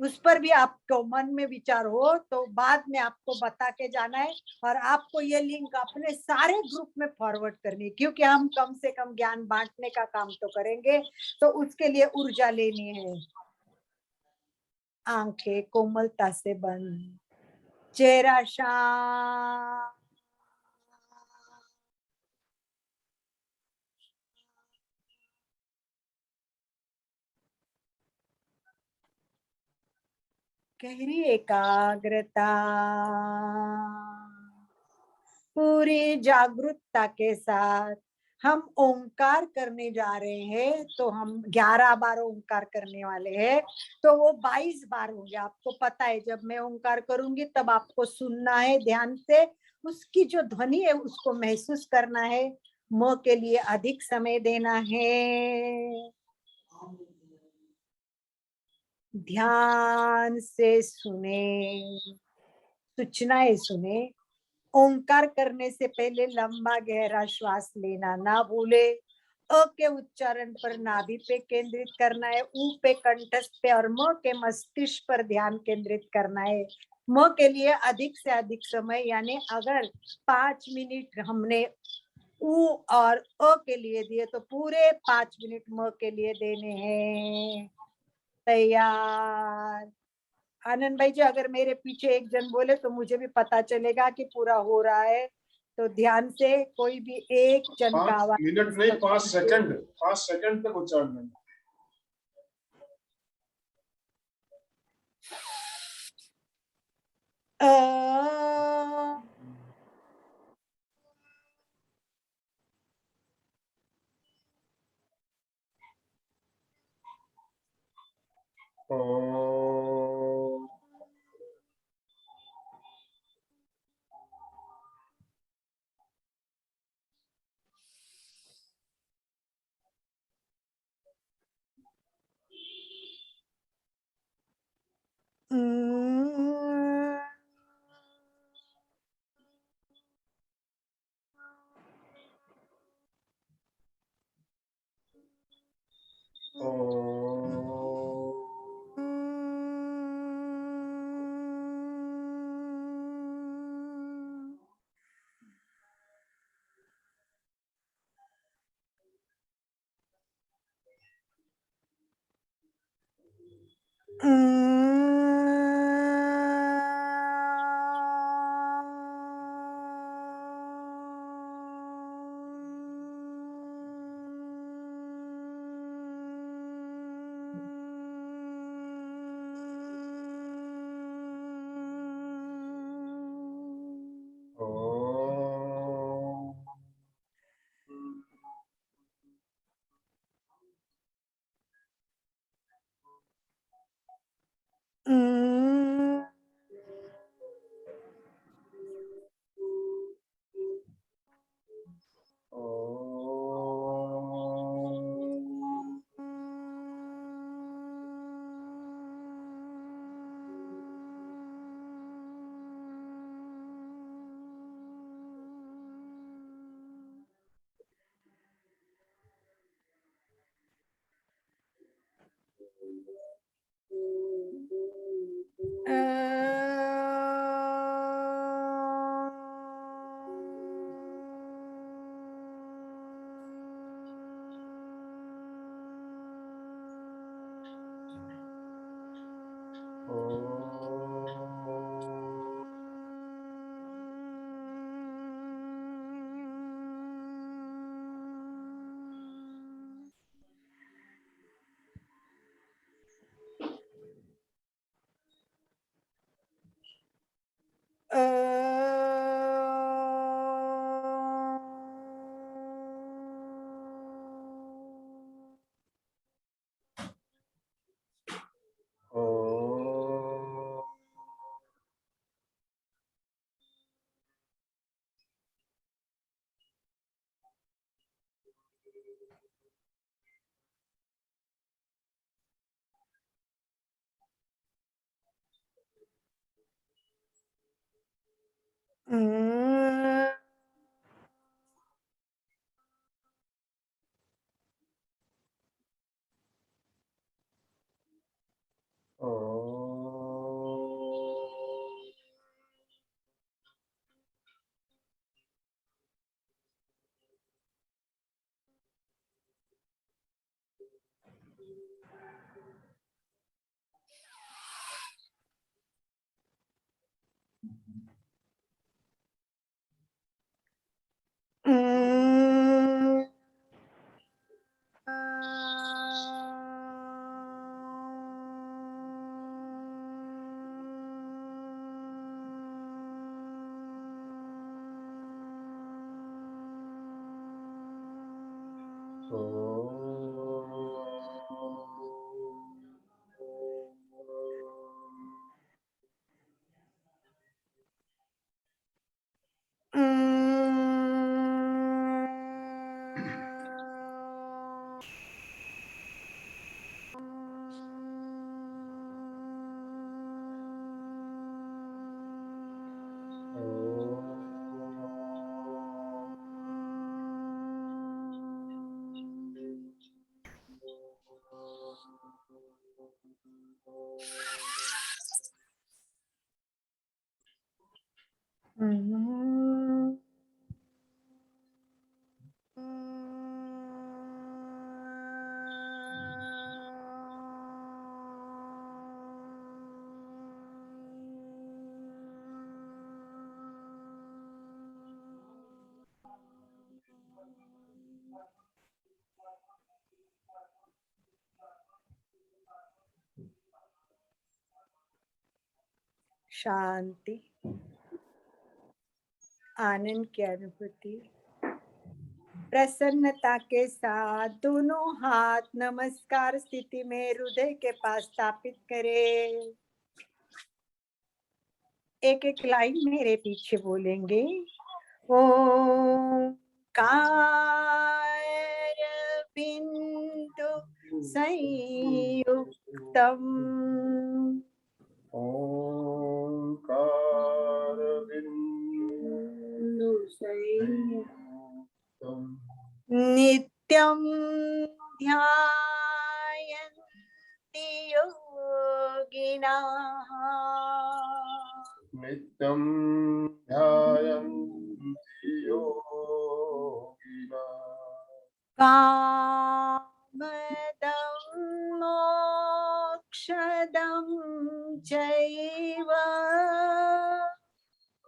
उस पर भी आपको मन में विचार हो तो बाद में आपको बता के जाना है। और आपको ये लिंक अपने सारे ग्रुप में फॉरवर्ड करनी है, क्योंकि हम कम से कम ज्ञान बांटने का काम तो करेंगे, तो उसके लिए ऊर्जा लेनी है। आंखें कोमलता से बंद, चेहरा शांत, गहरी एकाग्रता, पूरी जागरूकता के साथ हम ओंकार करने जा रहे हैं। तो हम 11 बार ओंकार करने वाले हैं, तो वो 22 बार होंगे। आपको पता है जब मैं ओंकार करूंगी तब आपको सुनना है ध्यान से, उसकी जो ध्वनि है उसको महसूस करना है, म के लिए अधिक समय देना है, ध्यान से सुने, सूचनाएं सुने। ओंकार करने से पहले लंबा गहरा श्वास लेना ना भूले, अ के उच्चारण पर नाभि पे केंद्रित करना है, ऊ पे कंठस्थ पे, और म के मस्तिष्क पर ध्यान केंद्रित करना है। म के लिए अधिक से अधिक समय, यानी अगर 5 मिनट हमने ऊ और अ के लिए दिए तो पूरे 5 मिनट म के लिए देने हैं। तैयार? आनंद भाई जी, अगर मेरे पीछे एक जन बोले तो मुझे भी पता चलेगा कि पूरा हो रहा है। तो ध्यान से कोई भी एक जन का 5 आवाज, मिनट नहीं, 5 सेकंड, 5 सेकंड तक उच्चारण करना। ओम। ओम। Om. Om. Om. शांति, आनंद की अनुभूति। प्रसन्नता के साथ दोनों हाथ नमस्कार स्थिति में हृदय के पास स्थापित करें। एक एक लाइन मेरे पीछे बोलेंगे। ओम कार बिंदु संयुक्तम ओंकार बिंदु संयुक्तम नित्यं ध्यायन्ति योगिनः नित्यं ध्यायन्ति योगिनः कामदं मोक्षदं चैव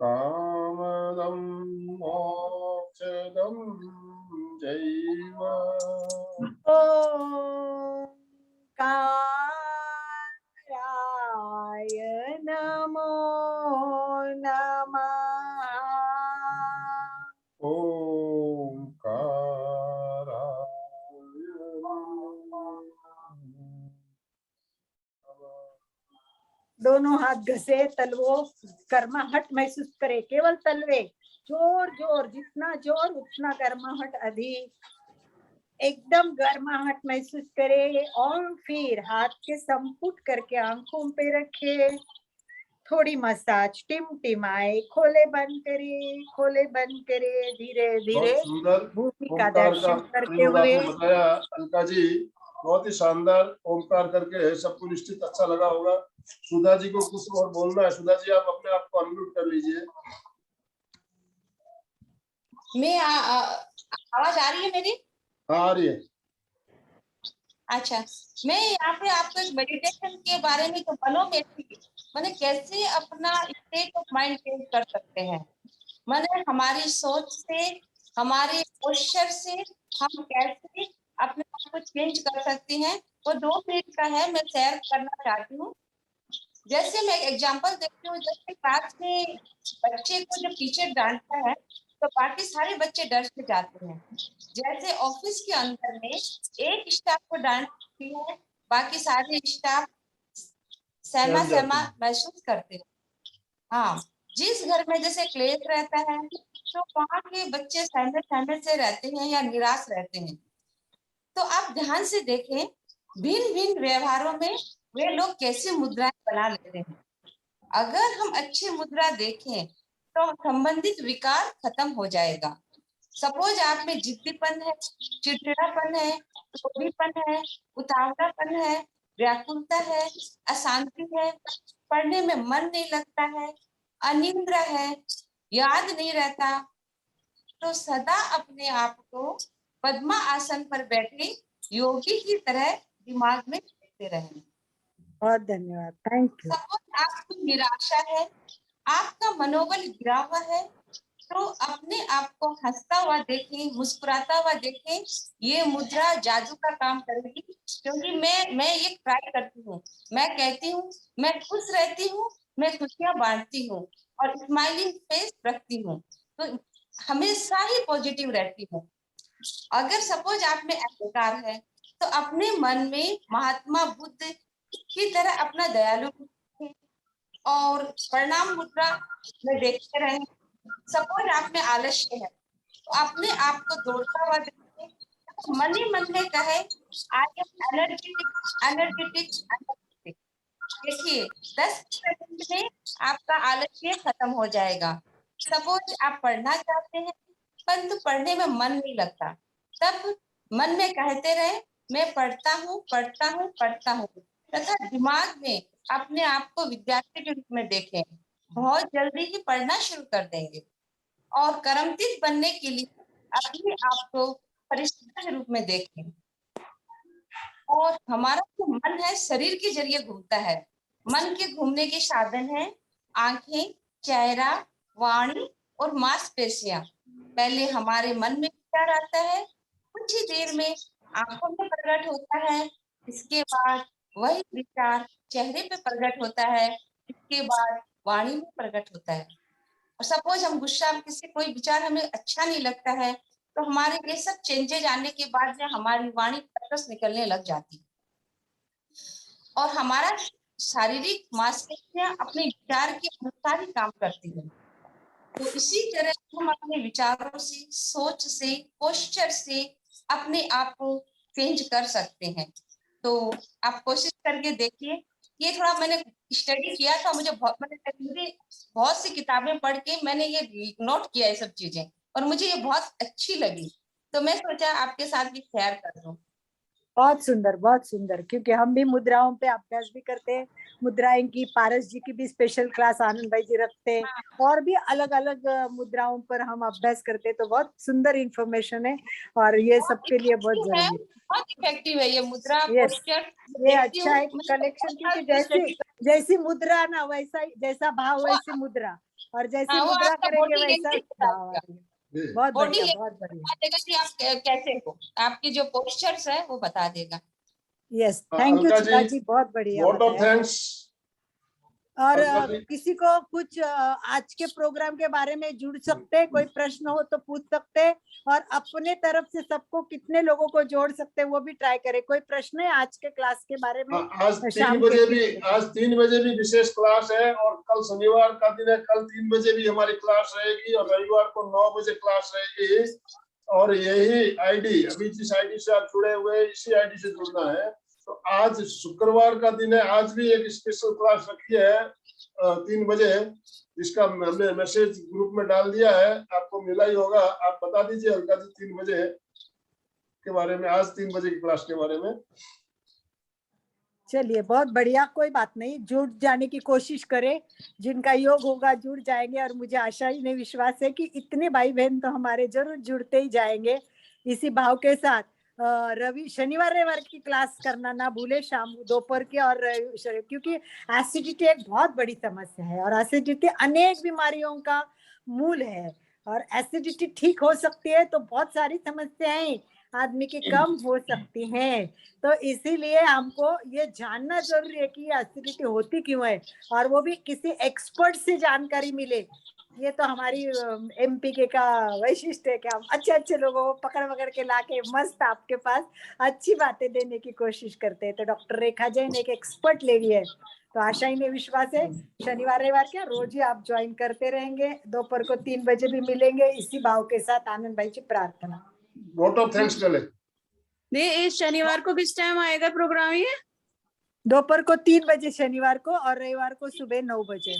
कामदं मोक्षदं चैव ओंकाराय नमो नमः। दोनों हाथ घसे, तलवों गर्माहट महसूस करे, केवल तलवे, जोर जोर, जितना जोर उतना गर्माहट अधिक, एकदम गर्माहट महसूस करे। और फिर हाथ के संपुट करके आंखों पे रखे, थोड़ी मसाज टिमटिमाए, खोले बंद करे, धीरे धीरे बहुत सुंदर भूमि का ओंकार का दर्शन करते प्रयोग हुए। आपने बताया अलका जी, बहुत ही शानदार ओंकार करके है, सबको निश्चित अच्छा लगा होगा। सुधा जी को कुछ और बोलना है। सुधा जी, आप अपने आप को अनम्यूट कर लीजिए। मैं आवाज आ रही है मेरी? हाँ, आ रही है। अच्छा, मैं यहाँ पे आपको एक मेडिटेशन के बारे में, तो मनोमेट्री माने कैसे अपना स्टेट ऑफ माइंड चेंज कर सकते हैं, माने हमारी सोच से, हमारे पोस्चर से हम कैसे अपने आप को चेंज कर सकते हैं, वो 2 मिनट का है, मैं शेयर करना चाहती हूँ। जैसे मैं एग्जांपल देती हूँ, जैसे क्लास में बच्चे को जब टीचर डांटता है तो बाकी सारे बच्चे डर से जाते हैं। जैसे ऑफिस के अंदर में एक स्टाफ को डांटती है, बाकी सारे स्टाफ सहमा सहम जाते सहमा हैं। महसूस करते हैं। हाँ, जिस घर में जैसे क्लेश रहता है तो वहाँ के बच्चे सहमे सहमे से रहते हैं या निराश रहते हैं। तो आप ध्यान से देखें, भिन्न भिन्न व्यवहारों में वे लोग कैसे मुद्राएं बना लेते हैं। अगर हम अच्छी मुद्रा देखें तो संबंधित विकार खत्म हो जाएगा। सपोज आप में जिद्दीपन है, चिड़चिड़ापन है, क्रोधीपन है, उतावलापन है, व्याकुलता है, अशांति है, पढ़ने में मन नहीं लगता है, अनिद्रा है, याद नहीं रहता, तो सदा अपने आप को पद्मा आसन पर बैठे योगी की तरह दिमाग में देखते रहें। बहुत धन्यवाद, थैंक यू। सपोज आपको निराशा है, आपका मनोबल गिरा हुआ है, तो अपने आप को हंसता हुआ देखें, मुस्कुराता हुआ देखें। ये मुद्रा जादू का काम करेगी, क्योंकि मैं ये ट्राई करती हूँ। मैं कहती हूँ मैं खुश रहती हूँ, मैं खुशियां बांटती हूँ और स्माइलिंग फेस रखती हूँ, तो हमेशा ही पॉजिटिव रहती हूँ। अगर सपोज आप में अहंकार है तो अपने मन में महात्मा बुद्ध की तरह अपना दयालु और प्रणाम मुद्रा में देखते रहे। सपोज आप में आलस्य है तो अपने आप को दौड़ता हुआ देखें, मन ही मन में कहे I am energetic energetic energetic. देखिए 10 सेकंड में आपका आलस्य खत्म हो जाएगा। सपोज आप पढ़ना चाहते हैं परंतु पढ़ने में मन नहीं लगता, तब मन में कहते रहे मैं पढ़ता हूँ पढ़ता हूँ पढ़ता हूँ, तथा दिमाग में अपने आप को विद्यार्थी के रूप में देखें। बहुत जल्दी ही पढ़ना शुरू कर देंगे। और कर्मठीक बनने के लिए अपने आप को फरिश्ता के रूप में देखें। और हमारा जो मन है शरीर के जरिए घूमता है। मन के घूमने के साधन है आंखें, चेहरा, वाणी और मांसपेशियां। पहले हमारे मन में विचार आता है, कुछ ही देर में आंखों में प्रकट होता है, इसके बाद वही विचार चेहरे पे प्रकट होता है, इसके बाद वाणी में प्रकट होता है। और सपोज हम गुस्सा, किसी कोई विचार हमें अच्छा नहीं लगता है, तो हमारे ये सब चेंजेज आने के बाद में हमारी वाणी प्रकट निकलने लग जाती है और हमारा शारीरिक मांसपेशियां अपने विचार के अनुसार ही काम करती है। तो इसी तरह हम अपने विचारों से, सोच से, पोस्चर से अपने आप को चेंज कर सकते हैं। तो आप कोशिश करके देखिए। ये थोड़ा मैंने स्टडी किया था, मुझे बहुत सी किताबें पढ़ के मैंने ये नोट किया ये सब चीजें और मुझे ये बहुत अच्छी लगी, तो मैं सोचा आपके साथ भी शेयर कर दूं। बहुत सुंदर, क्योंकि हम भी मुद्राओं पे अभ्यास भी करते हैं, मुद्राएं की, पारस जी की भी स्पेशल क्लास आनंद भाई जी रखते हैं और भी अलग अलग मुद्राओं पर हम अभ्यास करते हैं। तो बहुत सुंदर इंफॉर्मेशन है और ये सबके लिए बहुत जरूरी है। बहुत इफेक्टिव है ये मुद्रा Yes. पोस्चर। ये अच्छा है कलेक्शन, क्योंकि जैसी मुद्रा ना वैसा, जैसा भाव वैसी मुद्रा, और जैसी हाँ, वो मुद्रा आपका करेंगे body वैसा language भाव बताएगा। आएगा। बहुत बॉडी बढ़िया, बहुत बढ़िया। देगा कि आप कैसे हो, आपकी जो पोस्चर्स है वो बता देगा। Yes, thank you Alka Sudha ji, जी, बहुत बढ़िया वोट ऑफ बताया। थैंक्स। और अलका जी, किसी को कुछ आज के प्रोग्राम के बारे में जुड़ सकते हैं, कोई प्रश्न हो तो पूछ सकते हैं, और अपने तरफ से सबको कितने लोगों को जोड़ सकते हैं वो भी ट्राई करें। कोई प्रश्न है आज के क्लास के बारे में? आज 3 शाम बजे के भी, आज 3 बजे भी विशेष क्लास है, और कल शनिवार का दिन है, कल 3 बजे भी हमारी क्लास रहेगी, और रविवार को 9 बजे क्लास रहेगी। और यही आईडी, अभी जिस आईडी से आप जुड़े हुए हैं, इसी आईडी से जुड़ना है। तो आज शुक्रवार का दिन है, आज भी एक स्पेशल क्लास रखी है 3 बजे, जिसका हमने मैसेज ग्रुप में डाल दिया है, आपको मिला ही होगा। आप बता दीजिए अलका जी 3 बजे के बारे में, आज 3 बजे की क्लास के बारे में। चलिए, बहुत बढ़िया, कोई बात नहीं, जुड़ जाने की कोशिश करें, जिनका योग होगा जुड़ जाएंगे। और मुझे आशा ही नहीं, विश्वास है कि इतने भाई बहन तो हमारे जरूर जुड़ते ही जाएंगे इसी भाव के साथ। रवि शनिवार रविवार की क्लास करना ना भूले, शाम दोपहर के, और क्योंकि एसिडिटी एक बहुत बड़ी समस्या है, और एसिडिटी अनेक बीमारियों का मूल है, और एसिडिटी ठीक हो सकती है तो बहुत सारी समस्याएं आदमी की कम हो सकती हैं। तो इसीलिए हमको ये जानना जरूरी है कि एसिडिटी होती क्यों है, और वो भी किसी एक्सपर्ट से जानकारी मिले। ये तो हमारी एमपीके का वैशिष्ट है कि हम अच्छे अच्छे लोगों को पकड़ पकड़ के लाके मस्त आपके पास अच्छी बातें देने की कोशिश करते हैं। तो डॉक्टर रेखा जैन एक एक्सपर्ट लेडी है, तो आशा ही नहीं, विश्वास है शनिवार रविवार क्या रोज ही आप ज्वाइन करते रहेंगे। दोपहर को 3 बजे भी मिलेंगे इसी भाव के साथ। आनंद भाई की प्रार्थना। वोट ऑफ थैंक्स कर ले। नहीं, इस शनिवार को किस टाइम आएगा प्रोग्राम ये? दोपहर को 3 बजे शनिवार को, और रविवार को सुबह 9 बजे।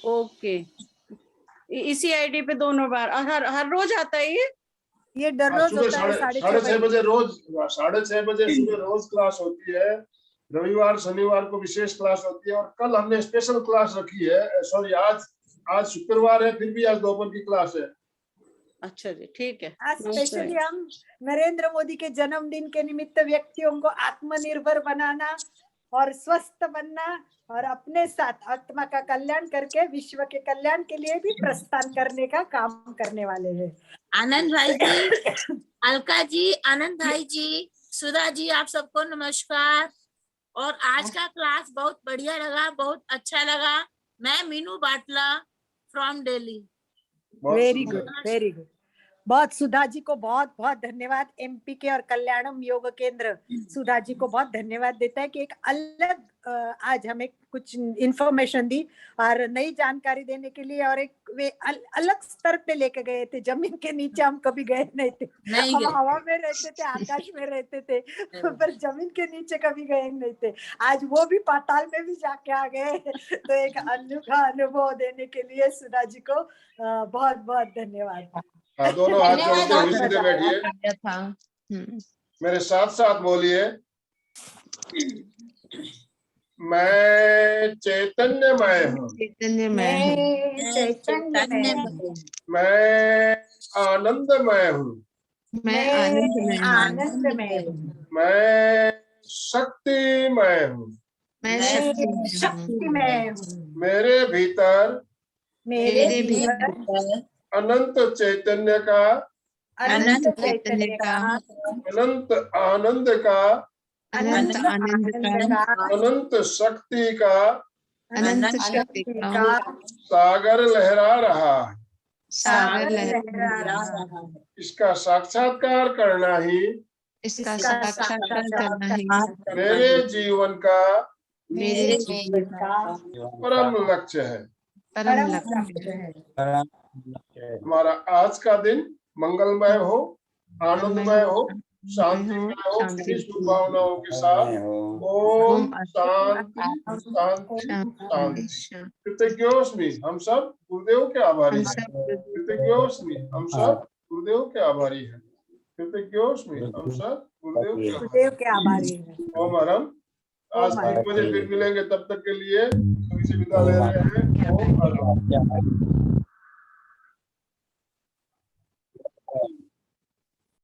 ओके, इसी आईडी पे दोनों बार, हर रोज आता है ये डर रोज सुबह होता है 6:30 बजे रोज, 6:30 बजे सुबह रोज क्लास होती है। रविवार शनिवार को विशेष क्लास होती है, और कल हमने स्पेशल क्लास रखी है। सॉरी, आज शुक्रवार है, फिर भी आज दोपहर की क्लास है। अच्छा जी, ठीक है। आज स्पेशली हम नरेंद्र मोदी के जन्मदिन के निमित्त व्यक्तियों को आत्मनिर्भर बनाना और स्वस्थ बनना, और अपने साथ आत्मा का कल्याण करके विश्व के कल्याण के लिए भी प्रस्थान करने का काम करने वाले हैं। आनंद भाई जी, अलका जी, आनंद भाई जी, सुधा जी, आप सबको नमस्कार। और आज का क्लास बहुत बढ़िया लगा, बहुत अच्छा लगा। मैं Meenu Batla from Delhi. Very good, very good. बहुत सुधा जी को बहुत बहुत धन्यवाद। एमपी के और कल्याणम योग केंद्र सुधा जी को बहुत धन्यवाद देता है कि एक अलग आज हमें कुछ इंफॉर्मेशन दी और नई जानकारी देने के लिए, और एक वे अलग स्तर पे लेके गए थे। जमीन के नीचे हम कभी गए नहीं थे, हम हवा में रहते थे, आकाश में रहते थे, पर जमीन के नीचे कभी गए नहीं थे। आज वो भी पाताल में भी जाके आ गए। तो एक अनोखा अनुभव देने के लिए सुधा जी को बहुत बहुत धन्यवाद। हाँ, दोनों हाथ जोड़ के अभी सीधे बैठिए, मेरे साथ साथ बोलिए। मैं चैतन्यमय हूँ, मैं आनंदमय हूँ, आनंदमय हूँ, मैं शक्तिमय हूँ, शक्तिमय हूँ, मेरे भीतर अनंत चैतन्य का, अनंत चैतन्य का, अनंत आनंद का, अनंत आनंद का, अनंत शक्ति का अनंत शक्ति का सागर लहरा रहा है। सागर लहरा रहा है। इसका साक्षात्कार करना ही इसका साक्षात्कार करना ही मेरे जीवन का का परम लक्ष्य है। परम लक्ष्य है। हमारा आज का दिन मंगलमय हो, आनंदमय हो, शांतिमय हो, किसी शुभ भावनाओं के साथ। ओम शांति शांति शांति। कृतज्ञोस्मि, हम सब गुरुदेव के आभारी हैं। कृतज्ञोस्मि, हम सब गुरुदेव के आभारी हैं। कृतज्ञोस्मि, हम सब गुरुदेव के आभारी हैं। ओम हरम आज 3 बजे फिर मिलेंगे, तब तक के लिए सभी से विदा ले रहे हैं। ओम।